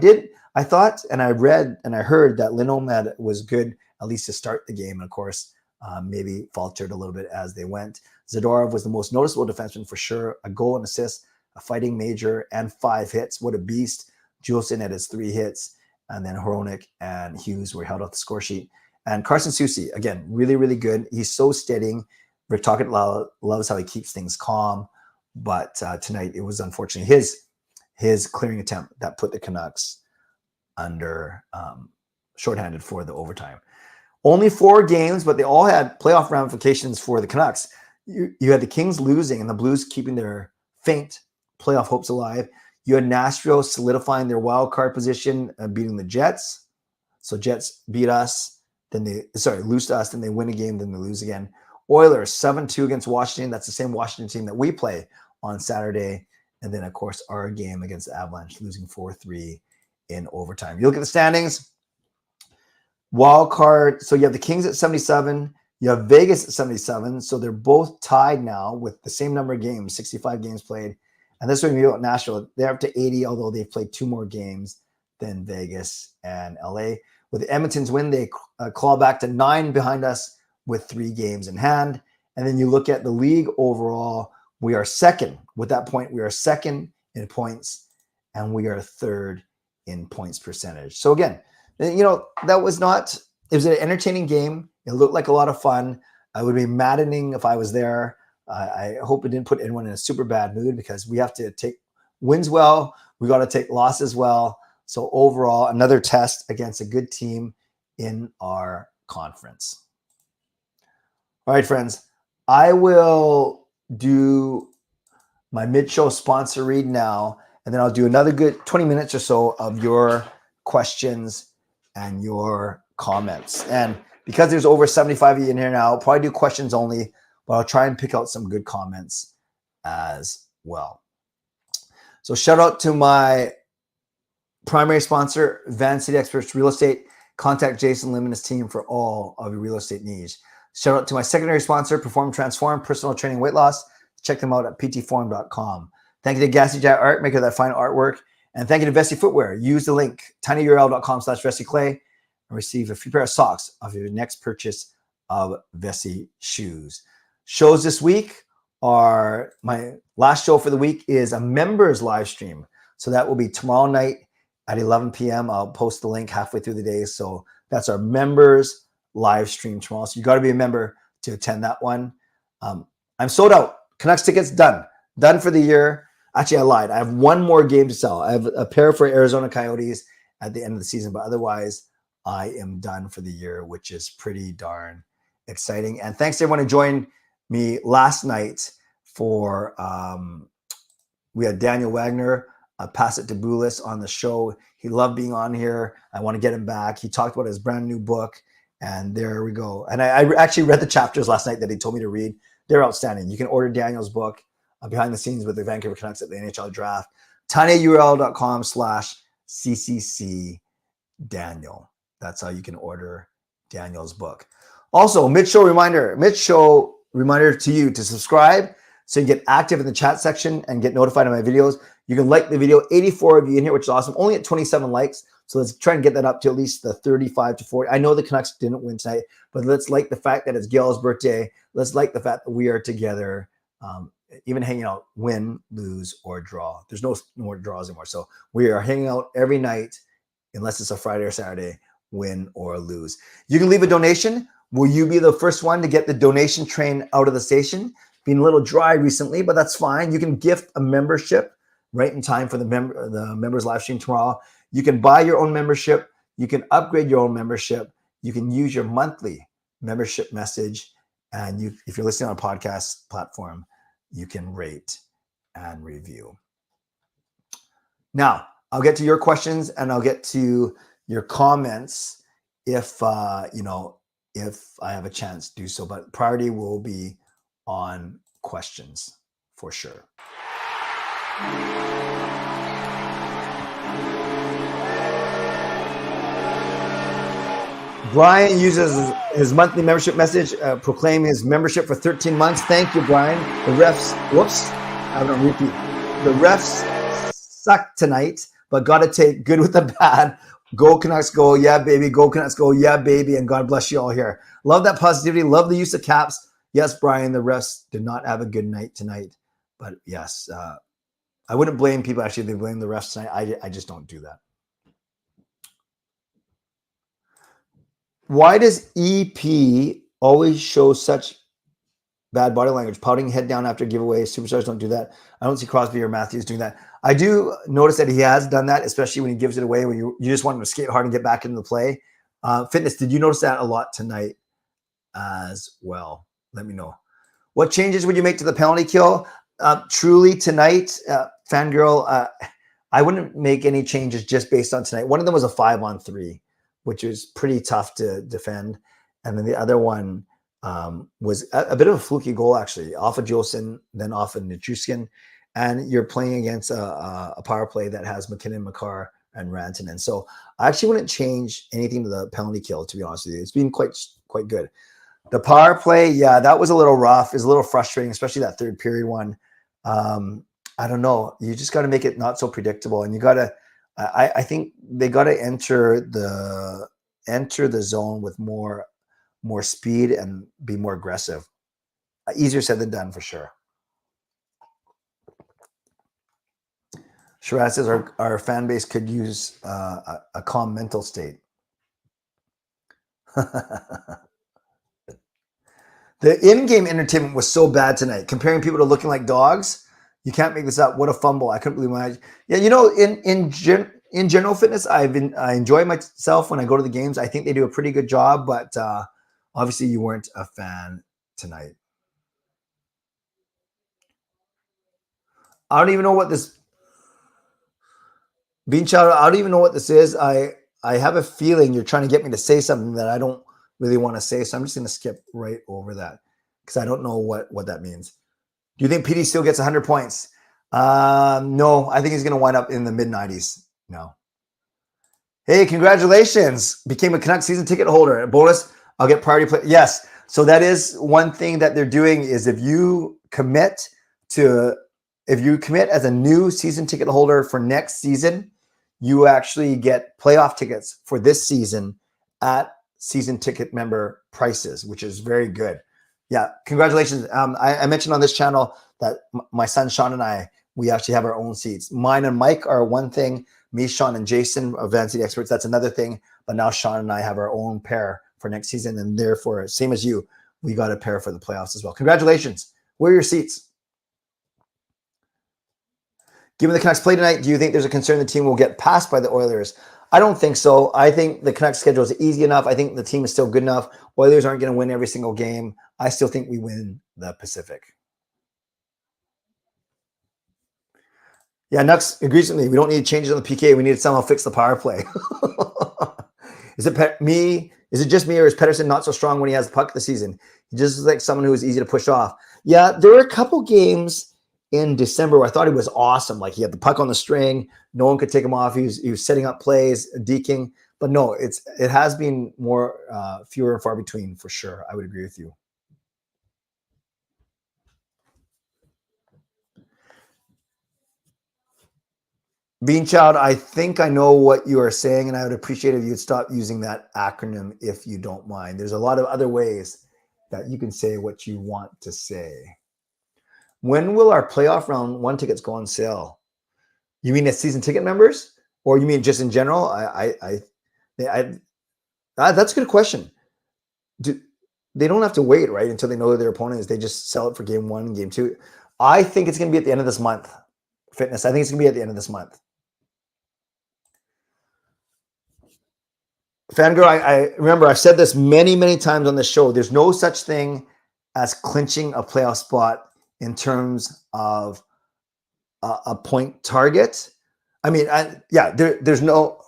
B: thought, and I read and I heard that Lindholm was good, at least to start the game. And of course, maybe faltered a little bit as they went. Zadorov was the most noticeable defenseman for sure. A goal and assist, a fighting major, and 5 hits. What a beast. Juleson had his 3 hits. And then Hronek and Hughes were held off the score sheet. And Carson Soucy, again, really, really good. He's so steadying. Rick Tocchet loves how he keeps things calm. But tonight, it was unfortunately his clearing attempt that put the Canucks under shorthanded for the overtime. Only 4 games, but they all had playoff ramifications for the Canucks. You had the Kings losing and the Blues keeping their faint playoff hopes alive. You had Nashville solidifying their wild card position and beating the Jets. So Jets beat us, lose to us, then they win a game, then they lose again. Oilers 7-2 against Washington. That's the same Washington team that we play on Saturday. And then, of course, our game against the Avalanche, losing 4-3 in overtime. You look at the standings. Wild card. So you have the Kings at 77. You have Vegas at 77. So they're both tied now with the same number of games, 65 games played. And this one, you got Nashville. They're up to 80, although they've played 2 more games than Vegas and LA. With Edmonton's win, they claw back to 9 behind us with 3 games in hand. And then you look at the league overall, we are second. With that point, we are second in points, and we are third in points percentage. So again, it was an entertaining game. It looked like a lot of fun. It would be maddening if I was there. I hope it didn't put anyone in a super bad mood because we have to take wins well. We got to take losses well. So overall, another test against a good team in our conference. All right, friends, I will do my mid-show sponsor read now, and then I'll do another good 20 minutes or so of your questions and your comments. And because there's over 75 of you in here now, I'll probably do questions only, but I'll try and pick out some good comments as well. So shout out to my primary sponsor, Van City Experts Real Estate. Contact Jason Lim and his team for all of your real estate needs. Shout out to my secondary sponsor, Perform Transform, personal training, weight loss. Check them out at ptform.com. Thank you to Gassy Jet Art, maker of that fine artwork. And thank you to Vessi Footwear. Use the link, tinyurl.com/VessiClay, and receive a free pair of socks of your next purchase of Vessi shoes. Shows this week are, my last show for the week is a members live stream. So that will be tomorrow night at 11 p.m. I'll post the link halfway through the day. So that's our members live stream tomorrow. So you got to be a member to attend that one. I'm sold out. Canucks tickets done for the year. Actually, I lied. I have 1 more game to sell. I have a pair for Arizona Coyotes at the end of the season, but otherwise I am done for the year, which is pretty darn exciting. And thanks to everyone who joined me last night for, we had Daniel Wagner, Pass It to Bulis on the show. He loved being on here. I want to get him back. He talked about his brand new book, and there we go. And I actually read the chapters last night that he told me to read. They're outstanding. You can order Daniel's book, Behind the Scenes with the Vancouver Canucks at the NHL Draft, tinyurl.com/CCC Daniel. That's how you can order Daniel's book. Also, mid-show reminder to you to subscribe so you get active in the chat section and get notified of my videos. You can like the video. 84 of you in here, which is awesome. Only at 27 likes. So let's try and get that up to at least the 35 to 40. I know the Canucks didn't win tonight, but let's like the fact that it's Gail's birthday. Let's like the fact that we are together, even hanging out, win, lose, or draw. There's no more draws anymore. So we are hanging out every night, unless it's a Friday or Saturday, win or lose. You can leave a donation. Will you be the first one to get the donation train out of the station? Been a little dry recently, but that's fine. You can gift a membership right in time for the members live stream tomorrow. You can buy your own membership. You can upgrade your own membership. You can use your monthly membership message. And if you're listening on a podcast platform, you can rate and review. Now, I'll get to your questions and I'll get to your comments if if I have a chance to do so. But priority will be on questions for sure. Brian uses his monthly membership message, proclaim his membership for 13 months. Thank you, Brian. The refs, I don't repeat. The refs suck tonight, but got to take good with the bad. Go Canucks, go. Yeah, baby. Go Canucks, go. Yeah, baby. And God bless you all here. Love that positivity. Love the use of caps. Yes, Brian, the refs did not have a good night tonight. But yes, I wouldn't blame people. Actually, they blame the refs tonight. I just don't do that. Why does EP always show such bad body language? Pouting head down after giveaway. Superstars don't do that. I don't see Crosby or Matthews doing that. I do notice that he has done that, especially when he gives it away, when you just want him to skate hard and get back into the play. Fitness, did you notice that a lot tonight as well? Let me know. What changes would you make to the penalty kill? Truly tonight, Fangirl, I wouldn't make any changes just based on tonight. One of them was a 5-on-3, which was pretty tough to defend. And then the other one was a bit of a fluky goal, actually, off of Jolson, then off of Nichushkin. And you're playing against a power play that has McKinnon, Makar, and Rantanen. So I actually wouldn't change anything to the penalty kill, to be honest with you. It's been quite good. The power play, yeah, that was a little rough. It's a little frustrating, especially that third period one. I don't know. You just got to make it not so predictable. And you got to, I think they got to enter the zone with more speed and be more aggressive. Easier said than done for sure. Shiraz says our fan base could use a calm mental state. The in-game entertainment was so bad tonight. Comparing people to looking like dogs, you can't make this up. What a fumble! I couldn't believe my. Yeah, you know, in general fitness, I enjoy myself when I go to the games. I think they do a pretty good job, but obviously you weren't a fan tonight. I don't even know what this. Bean Chowder, I don't even know what this is. I have a feeling you're trying to get me to say something that I don't really want to say, so I'm just going to skip right over that because I don't know what that means. Do you think PD still gets 100 points? No, I think he's going to wind up in the mid-90s. No. Hey, congratulations. Became a Canucks season ticket holder. Bonus, I'll get priority play. Yes, so that is one thing that they're doing is if you commit as a new season ticket holder for next season, you actually get playoff tickets for this season at season ticket member prices, which is very good. Yeah, congratulations. I mentioned on this channel that my son Sean and I, we actually have our own seats. Mine and Mike are one thing. Me, Sean, and Jason are Van Seat Experts. That's another thing. But now Sean and I have our own pair for next season, and therefore, same as you, we got a pair for the playoffs as well. Congratulations. Where are your seats? Given the Canucks play tonight, do you think there's a concern the team will get passed by the Oilers? I don't think so. I think the Canucks schedule is easy enough. I think the team is still good enough. Oilers aren't going to win every single game. I still think we win the Pacific. Yeah, Nux agrees with me. We don't need changes on the PK. We need to somehow fix the power play. Is it me? Is it just me, or is Pettersson not so strong when he has the puck this season? He just is like someone who is easy to push off. Yeah, there were a couple games in December where I thought he was awesome. Like he had the puck on the string. No one could take him off. He was setting up plays, deking. But no, it has been more fewer and far between for sure. I would agree with you. Beanchild, I think I know what you are saying, and I would appreciate if you'd stop using that acronym if you don't mind. There's a lot of other ways that you can say what you want to say. When will our playoff round 1 tickets go on sale? You mean as season ticket members, or you mean just in general? That's a good question. They don't have to wait, right, until they know who their opponent is. They just sell it for game 1 and game 2. I think it's going to be at the end of this month. Fitness. I think it's going to be at the end of this month. Fangirl, I remember I've said this many, many times on the show. There's no such thing as clinching a playoff spot in terms of a point target. I mean, there's no,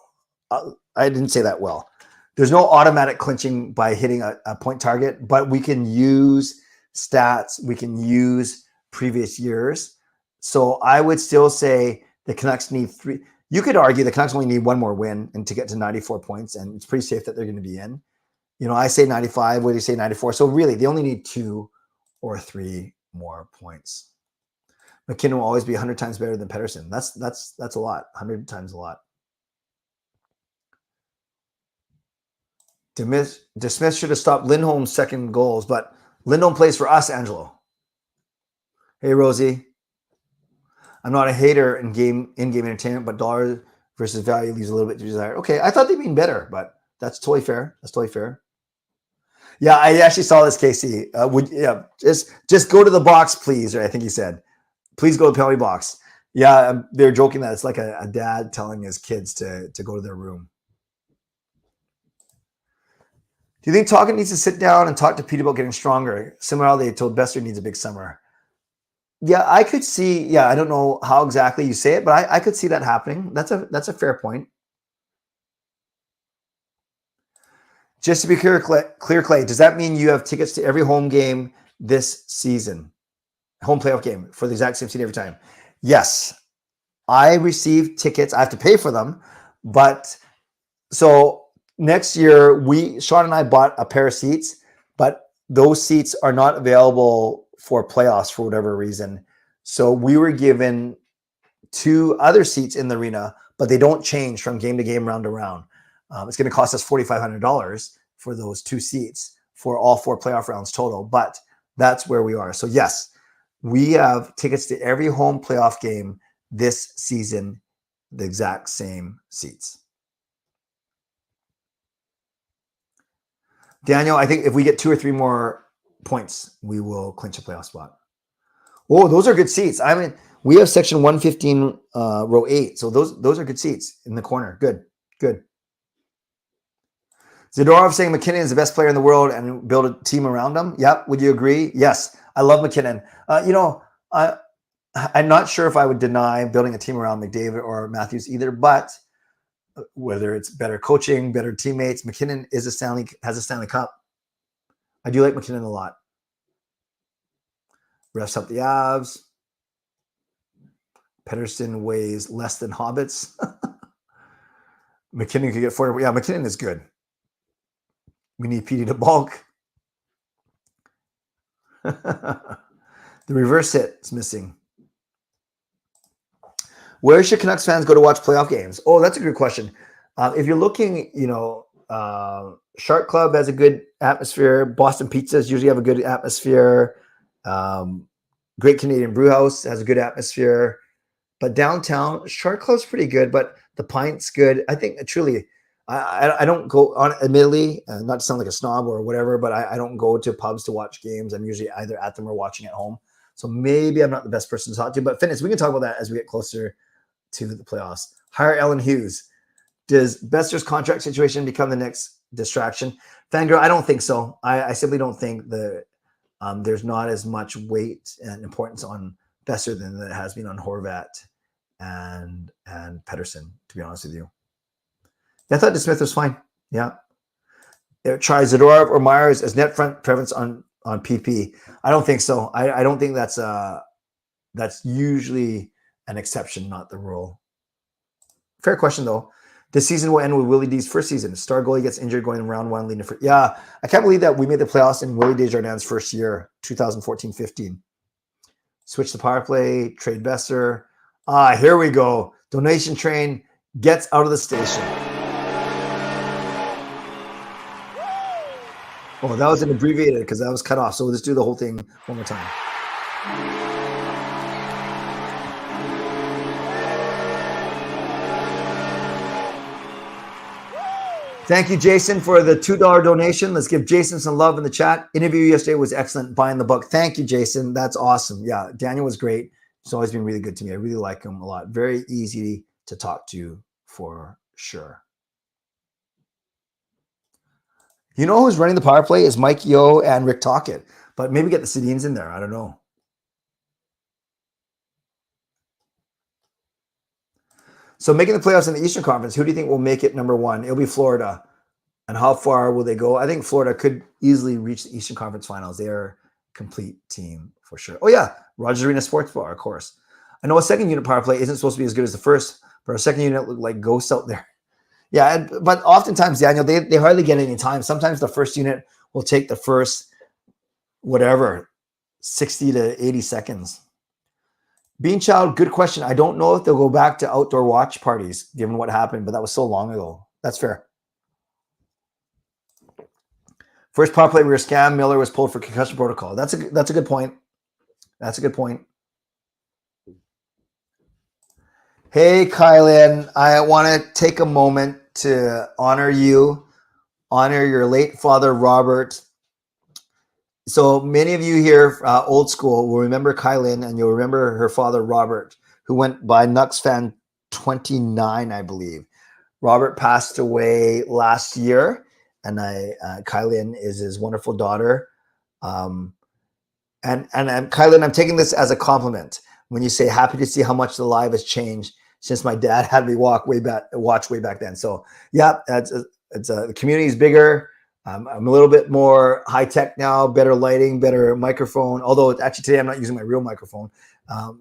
B: I didn't say that well. There's no automatic clinching by hitting a point target, but we can use stats. We can use previous years. So I would still say the Canucks need 3. You could argue the Canucks only need 1 more win and to get to 94 points, and it's pretty safe that they're going to be in. You know, I say 95. What do you say, 94? So really, they only need 2 or 3 more points. McKinnon will always be 100 times better than Pettersson. That's a lot. 100 times a lot. Dismiss should have stopped Lindholm's second goals, but Lindholm plays for us, Angelo. Hey, Rosie. I'm not a hater in-game entertainment, but dollar versus value leaves a little bit to desire. Okay, I thought they'd been better, but that's totally fair. That's totally fair. Yeah, I actually saw this, Casey. Just go to the box, please. Or I think he said, please go to the penalty box. Yeah, they're joking that it's like a dad telling his kids to go to their room. Do you think Talkin needs to sit down and talk to Pete about getting stronger? Similarly, they told Bester needs a big summer. Yeah, I could see. Yeah, I don't know how exactly you say it, but I could see that happening. That's a fair point. Just to be clear, Clay, does that mean you have tickets to every home game this season? Home playoff game for the exact same seat every time? Yes. I received tickets. I have to pay for them. But so next year, Sean and I bought a pair of seats, but those seats are not available for playoffs for whatever reason. So we were given 2 other seats in the arena, but they don't change from game to game, round to round. It's going to cost us $4,500 for those 2 seats for all 4 playoff rounds total, but that's where we are. So yes, we have tickets to every home playoff game this season, the exact same seats. Daniel, I think if we get 2 or 3 more points, we will clinch a playoff spot. Oh, those are good seats. I mean, we have section 115, row 8. So those are good seats in the corner. Good. Zadorov saying McKinnon is the best player in the world and build a team around him. Yep. Would you agree? Yes. I love McKinnon. I'm not sure if I would deny building a team around McDavid or Matthews either, but whether it's better coaching, better teammates, McKinnon has a Stanley Cup. I do like McKinnon a lot. Refs up the Avs. Pettersson weighs less than hobbits. McKinnon could get 40. Yeah, McKinnon is good. We need PD to bulk. The reverse hit is missing. Where should Canucks fans go to watch playoff games? Oh, that's a good question. If you're looking, Shark Club has a good atmosphere. Boston Pizzas usually have a good atmosphere. Great Canadian Brewhouse has a good atmosphere. But downtown, Shark Club's pretty good, but the Pint's good. I think truly, I don't go on, admittedly, not to sound like a snob or whatever, but I don't go to pubs to watch games. I'm usually either at them or watching at home. So maybe I'm not the best person to talk to, but Fitness, we can talk about that as we get closer to the playoffs. Hire Ellen Hughes. Does Besser's contract situation become the next distraction? Fangirl, I don't think so. I simply don't think that there's not as much weight and importance on Besser than there has been on Horvat and Pedersen, to be honest with you. I thought DeSmith was fine. Yeah. Try Zadorov or Myers as net front preference on PP. I don't think so. I don't think that's usually an exception, not the rule. Fair question, though. This season will end with Willie D's first season. Star goalie gets injured going in round one, leading for. Yeah, I can't believe that we made the playoffs in Willie Desjardins' first year, 2014-15. Switch the power play, trade Besser. Here we go. Donation train gets out of the station. Oh, that was an abbreviated because that was cut off. So let's do the whole thing one more time. Thank you, Jason, for the $2 donation. Let's give Jason some love in the chat. Interview yesterday was excellent. Buying the book. Thank you, Jason. That's awesome. Yeah, Daniel was great. He's always been really good to me. I really like him a lot. Very easy to talk to for sure. You know who's running the power play is Mike Yeo and Rick Tocchet, but maybe get the Sedins in there. I don't know. So making the playoffs in the Eastern Conference, who do you think will make it number one? It'll be Florida. And how far will they go? I think Florida could easily reach the Eastern Conference Finals. They're a complete team for sure. Oh, yeah. Rogers Arena Sports Bar, of course. I know a second unit power play isn't supposed to be as good as the first, but our second unit looked like ghosts out there. Yeah, but oftentimes, Daniel, they hardly get any time. Sometimes the first unit will take the first, 60 to 80 seconds. Beanchild, good question. I don't know if they'll go back to outdoor watch parties, given what happened, but that was so long ago. That's fair. First power play, we were scammed. Miller was pulled for concussion protocol. That's a good point. That's a good point. Hey, Kylan, I want to take a moment to honor you, honor your late father, Robert. So many of you here, old school, will remember Kylan, and you'll remember her father, Robert, who went by Nucks fan 29, I believe. Robert passed away last year, and Kylan is his wonderful daughter. And Kylan, I'm taking this as a compliment when you say happy to see how much the live has changed since my dad had me watch way back then. So yeah, the community is bigger. I'm a little bit more high tech now, better lighting, better microphone. Although actually today I'm not using my real microphone,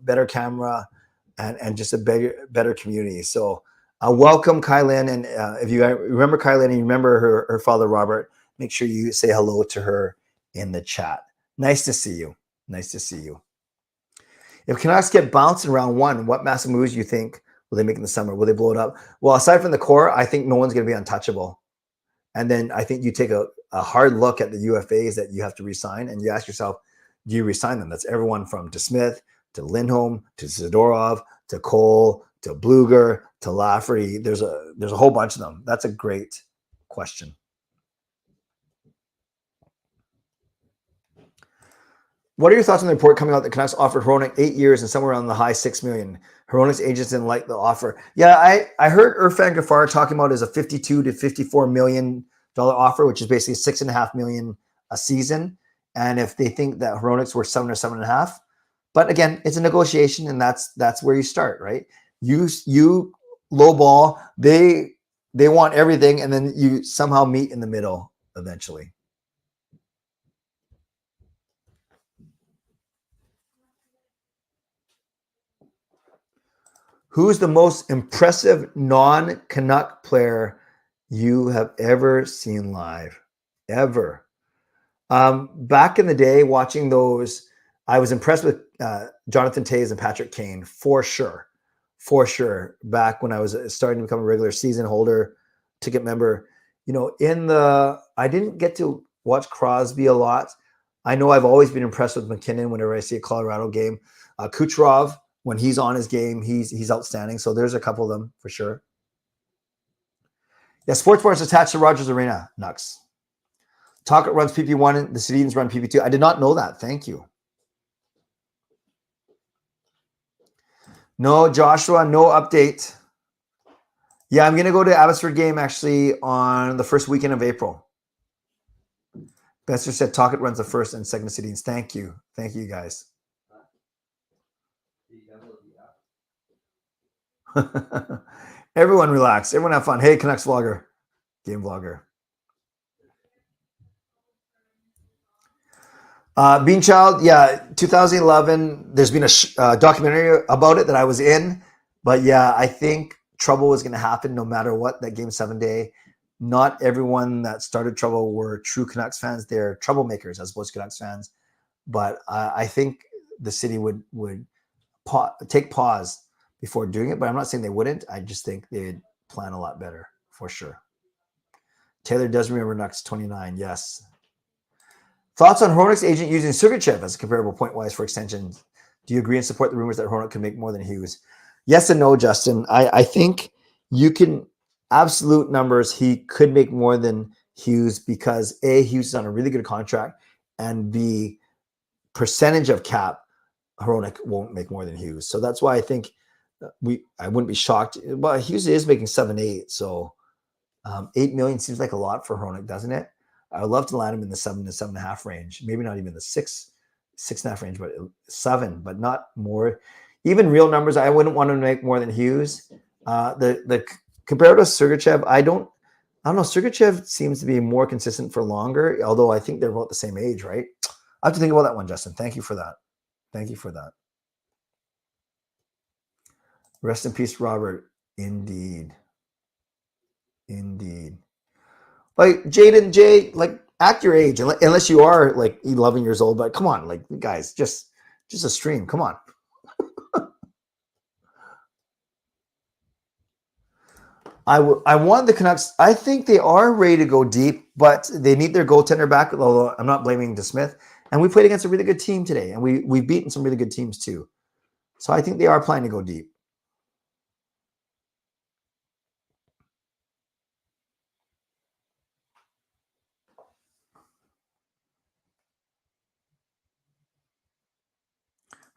B: better camera, and just a better community. So welcome, Kylan. And if you remember Kylan and you remember her father, Robert, make sure you say hello to her in the chat. Nice to see you. Nice to see you. If Canucks get bounced in round one, what massive moves do you think will they make in the summer? Will they blow it up? Well, aside from the core, I think no one's going to be untouchable. And then I think you take a hard look at the UFAs that you have to resign, and you ask yourself, do you resign them? That's everyone from DeSmith to Lindholm to Zadorov to Cole to Bluger to Lafferty. There's a whole bunch of them. That's a great question. What are your thoughts on the report coming out that Canucks offered Hronek 8 years and somewhere around the high $6 million? Hronek's agents didn't like the offer. Yeah, I heard Irfan Gaffar talking about it as a $52 to $54 million offer, which is basically $6.5 million a season. And if they think that Hronek's worth 7 or 7.5, but again, it's a negotiation, and that's where you start, right? You lowball, they want everything, and then you somehow meet in the middle eventually. Who's the most impressive non-Canuck player you have ever seen live? Ever. Back in the day, watching those, I was impressed with Jonathan Toews and Patrick Kane, for sure. For sure. Back when I was starting to become a regular season holder, ticket member. I didn't get to watch Crosby a lot. I know I've always been impressed with McKinnon whenever I see a Colorado game. Kucherov, when he's on his game, he's outstanding. So there's a couple of them for sure. Yeah, Sports Bar is attached to Rogers Arena. Nux. Tocchet runs PP1 and the Sedins run PP2. I did not know that. Thank you. No, Joshua, no update. Yeah, I'm going to go to Abbotsford game actually on the first weekend of April. Bester said Talkit runs the first and second cities. Thank you. Thank you, guys. Everyone relax. Everyone have fun. Hey, Canucks vlogger. Game vlogger. Bean Child, yeah, 2011. There's been a documentary about it that I was in. But yeah, I think trouble was going to happen no matter what, that Game 7 day. Not everyone that started trouble were true Canucks fans. They're troublemakers as opposed to Canucks fans. But I think the city would take pause before doing it. But I'm not saying they wouldn't. I just think they'd plan a lot better for sure. Taylor does remember Canucks 29. Yes. Thoughts on Hronek's agent using Sergachev as a comparable point-wise for extensions? Do you agree and support the rumors that Hronek could make more than Hughes? Yes and no, Justin. I think you can absolute numbers. He could make more than Hughes because A, Hughes is on a really good contract, and B, percentage of cap, Hronek won't make more than Hughes. So that's why I think I wouldn't be shocked. Well, Hughes is making 7-8, so $8 million seems like a lot for Hronek, doesn't it? I would love to land him in the 7 to 7.5 range. Maybe not even the 6.5 range, but 7, but not more. Even real numbers, I wouldn't want him to make more than Hughes. The compared to Sergachev, I don't know. Sergachev seems to be more consistent for longer, although I think they're about the same age, right? I have to think about that one, Justin. Thank you for that. Thank you for that. Rest in peace, Robert. Indeed. Like Jay, like act your age, unless you are like 11 years old. But come on, like guys, just a stream. Come on. I want the Canucks. I think they are ready to go deep, but they need their goaltender back. Although I'm not blaming DeSmith. And we played against a really good team today, and we've beaten some really good teams too. So I think they are planning to go deep.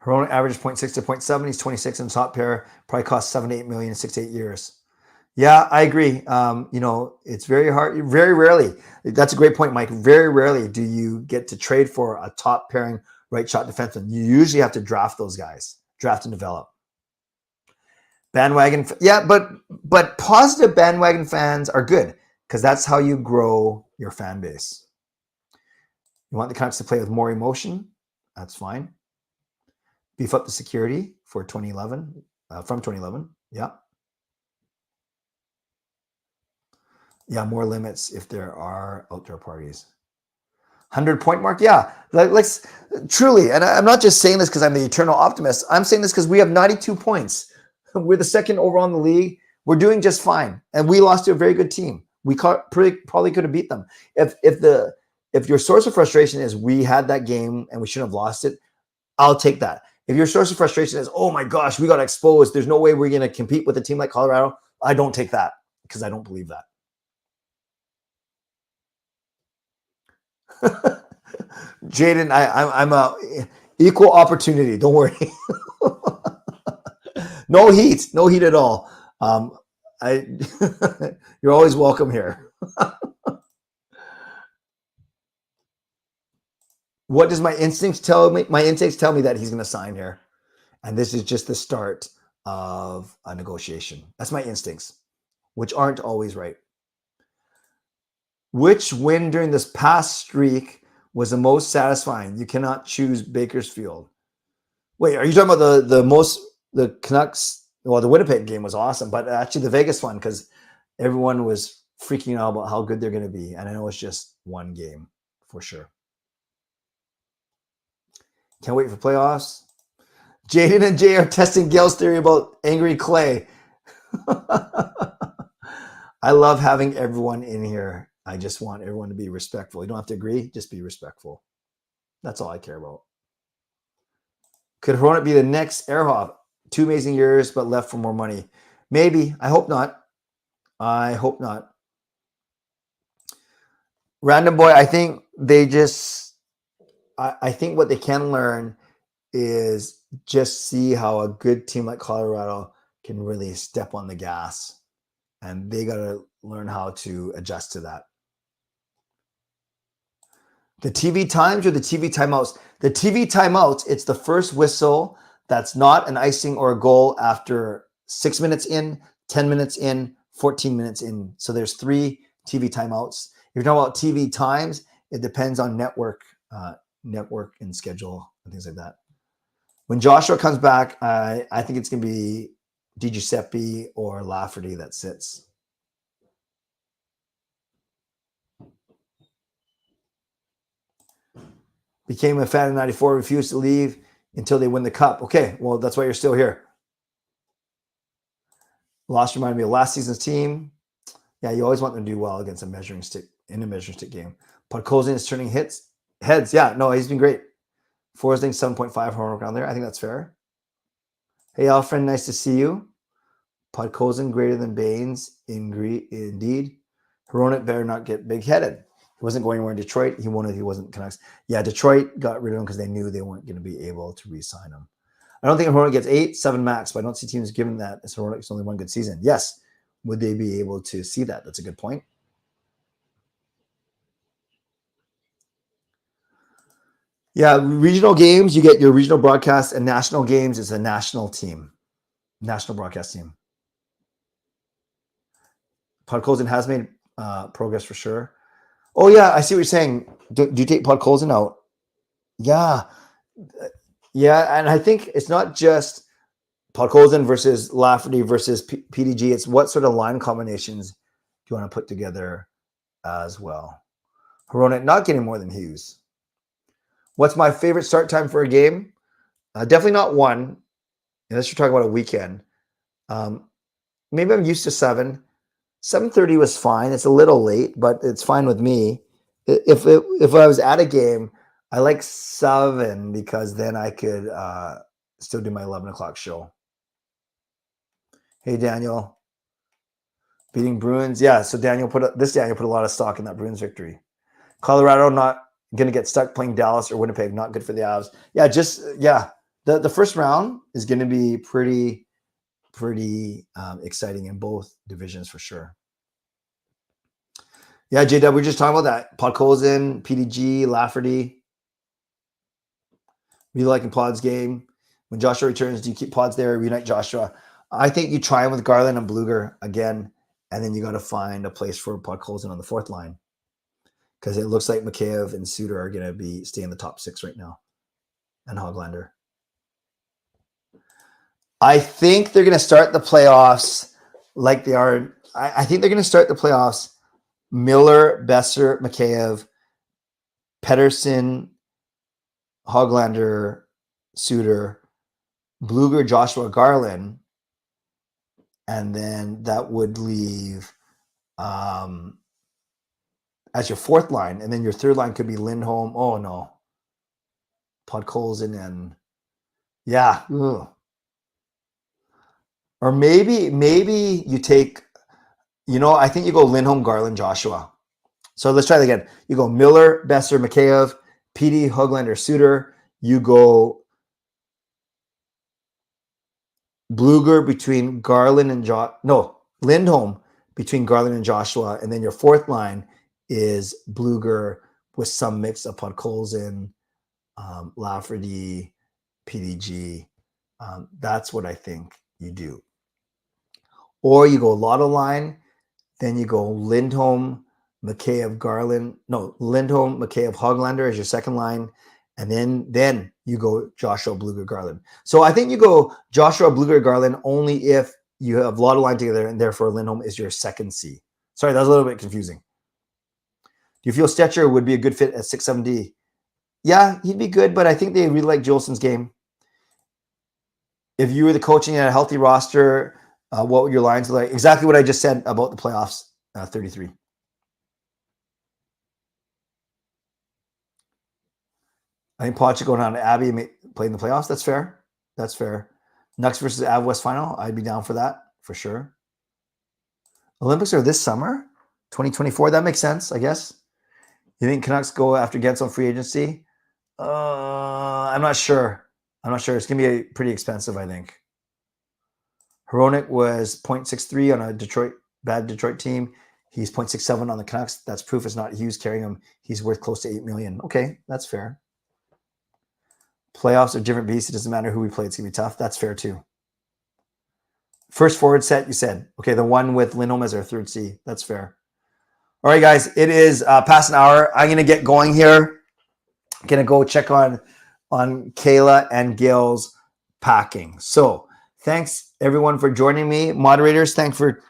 B: Hronek averages 0.6 to 0.7. He's 26 in top pair. Probably cost 7 to 8 million in 6 to 8 years. Yeah, I agree. It's very hard. Very rarely. That's a great point, Mike. Very rarely do you get to trade for a top pairing right shot defenseman. You usually have to draft those guys, draft and develop. Bandwagon, yeah, but positive bandwagon fans are good because that's how you grow your fan base. You want the Canucks to play with more emotion. That's fine. Beef up the security for 2011, from 2011. Yeah. Yeah, more limits if there are outdoor parties. 100-point mark? Yeah. Let's truly, and I'm not just saying this because I'm the eternal optimist. I'm saying this because we have 92 points. We're the second overall in the league. We're doing just fine. And we lost to a very good team. We probably could have beat them. If your source of frustration is we had that game and we shouldn't have lost it, I'll take that. If your source of frustration is, oh my gosh, we got exposed, there's no way we're going to compete with a team like Colorado, I don't take that because I don't believe that. Jaden, I'm a equal opportunity. Don't worry. No heat at all. You're always welcome here. What does my instincts tell me? My instincts tell me that he's going to sign here. And this is just the start of a negotiation. That's my instincts, which aren't always right. Which win during this past streak was the most satisfying? You cannot choose Bakersfield. Wait, are you talking about the Canucks? Well, the Winnipeg game was awesome, but actually the Vegas one, because everyone was freaking out about how good they're going to be. And I know it's just one game for sure. Can't wait for playoffs. Jaden and Jay are testing Gail's theory about angry Clay. I love having everyone in here. I just want everyone to be respectful. You don't have to agree, just be respectful. That's all I care about. Could Hronek be the next Ehrhoff? 2 amazing years, but left for more money. Maybe. I hope not. I hope not. Random boy, I think they just, I think what they can learn is just see how a good team like Colorado can really step on the gas and they got to learn how to adjust to that. The TV times or the TV timeouts? The TV timeouts, it's the first whistle that's not an icing or a goal after 6 minutes in, 10 minutes in, 14 minutes in. So there's 3 TV timeouts. If you're talking about TV times, it depends on network and schedule and things like that. When Joshua comes back, I think it's going to be DiGiuseppe or Lafferty that sits. Became a fan of 94, refused to leave until they win the cup. Okay, well, that's why you're still here. Lost reminded me of last season's team. Yeah, you always want them to do well against a measuring stick in a measuring stick game. Podkolzin is turning heads. Yeah, no, he's been great. Forsling 7.5 homework on there. I think that's fair. Hey, Alfred, nice to see you. Podkolzin greater than Baines, indeed. Hronek better not get big-headed. He wasn't going anywhere in Detroit. He won if he wasn't Canucks. Yeah, Detroit got rid of him because they knew they weren't going to be able to re-sign him. I don't think Hronek gets 8, 7 max, but I don't see teams giving that. It's Hronek's only one good season. Yes. Would they be able to see that? That's a good point. Yeah, regional games, you get your regional broadcast, and national games is a national team, national broadcast team. Podkolzin has made progress for sure. Oh, yeah, I see what you're saying. Do you take Podkolzin out? Yeah. Yeah, and I think it's not just Podkolzin versus Lafferty versus PDG. It's what sort of line combinations do you want to put together as well. Hronek not getting more than Hughes. What's my favorite start time for a game? Definitely not 1, unless you're talking about a weekend. Maybe I'm used to 7. 7:30 was fine. It's a little late, but it's fine with me. If I was at a game, I like 7 because then I could still do my 11 o'clock show. Hey, Daniel. Beating Bruins. Yeah, so Daniel put a lot of stock in that Bruins victory. Colorado not going to get stuck playing Dallas or Winnipeg. Not good for the Avs. Yeah, the first round is going to be pretty exciting in both divisions for sure. Yeah, JW, we're just talking about that. Podkolzin, PDG, Lafferty. Really liking Pod's game. When Joshua returns, do you keep Pods there or reunite Joshua? I think you try him with Garland and Bluger again, and then you got to find a place for Podkolzin on the 4th line. Because it looks like Mikheyev and Suter are going to stay in the top 6 right now. And Hoglander. I think they're going to start the playoffs like they are. I think they're going to start the playoffs Miller, Besser, Mikheyev, Pettersson, Hoglander, Suter, Bluger, Joshua, Garland. And then that would leave as your 4th line. And then your 3rd line could be Lindholm. Oh, no. Podkolzin and yeah. Ugh. Or maybe you take, I think you go Lindholm, Garland, Joshua. So let's try that again. You go Miller, Besser, Mikheyev, PD, Hoglander, Suter. You go Bluger between Garland and Lindholm between Garland and Joshua. And then your 4th line is Bluger with some mix of Podkolzin, Lafferty, PDG. That's what I think you do. Or you go Lotto line, then you go Lindholm, Mikheyev, Garland. No, Lindholm, Mikheyev, Hoglander as your 2nd line. And then you go Joshua, Bluger, Garland. So I think you go Joshua, Bluger, Garland only if you have Lotto line together, and therefore Lindholm is your 2nd C. Sorry, that was a little bit confusing. Do you feel Stetcher would be a good fit at 6-7D? Yeah, he'd be good, but I think they really like Jolson's game. If you were the coaching at a healthy roster, what would your lines look like? Exactly what I just said about the playoffs, 33. I think Pod should go down to Abbey and play in the playoffs. That's fair. That's fair. Nucks versus Av West final. I'd be down for that for sure. Olympics are this summer, 2024. That makes sense, I guess. You think Canucks go after Gets on free agency? I'm not sure. It's going to be pretty expensive, I think. Hronek was 0.63 on a Detroit bad Detroit team. He's 0.67 on the Canucks. That's proof it's not Hughes carrying him. He's worth close to $8 million. Okay, that's fair. Playoffs are different beasts. It doesn't matter who we play. It's going to be tough. That's fair too. First forward set, you said. Okay, the one with Lindholm as our third C. That's fair. All right, guys. It is past an hour. I'm going to get going here. Going to go check on Kayla and Gail's packing. So thanks, everyone, for joining me. Moderators, thanks for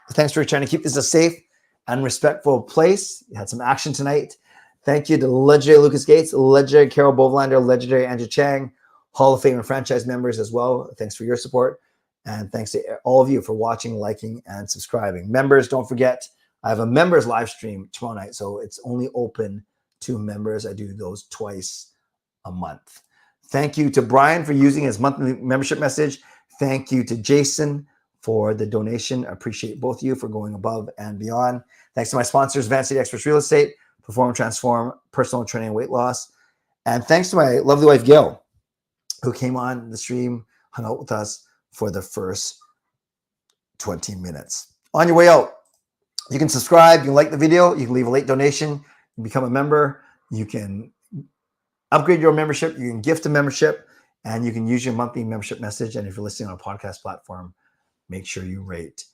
B: trying to keep this a safe and respectful place. You had some action tonight. Thank you to legendary Lucas Gates, legendary Carol Bovlander, legendary Andrew Chang, Hall of Fame and franchise members as well. Thanks for your support. And thanks to all of you for watching, liking, and subscribing. Members, don't forget, I have a members live stream tomorrow night. So it's only open to members. I do those twice a month. Thank you to Brian for using his monthly membership message. Thank you to Jason for the donation. I appreciate both of you for going above and beyond. Thanks to my sponsors, Van City Experts Real Estate, Perform, Transform, Personal Training and Weight Loss. And thanks to my lovely wife, Gail, who came on the stream, hung out with us for the first 20 minutes. On your way out, you can subscribe, you can like the video, you can leave a late donation, you can become a member, you can upgrade your membership, you can gift a membership, and you can use your monthly membership message. And if you're listening on a podcast platform, make sure you rate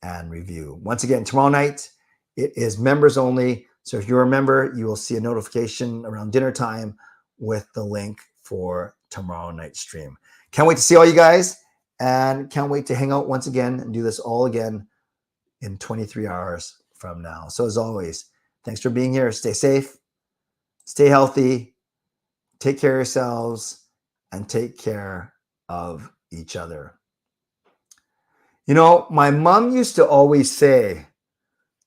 B: and review. Once again, tomorrow night, it is members only. So if you're a member, you will see a notification around dinner time with the link for tomorrow night's stream. Can't wait to see all you guys, and can't wait to hang out once again and do this all again in 23 hours from now. So as always, thanks for being here. Stay safe, stay healthy, take care of yourselves, and take care of each other. You know, my mom used to always say,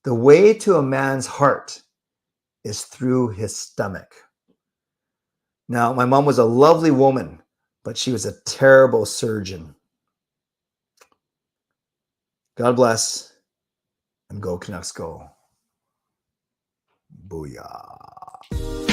B: the way to a man's heart is through his stomach. Now, my mom was a lovely woman, but she was a terrible surgeon. God bless, and go Canucks go. Booyah.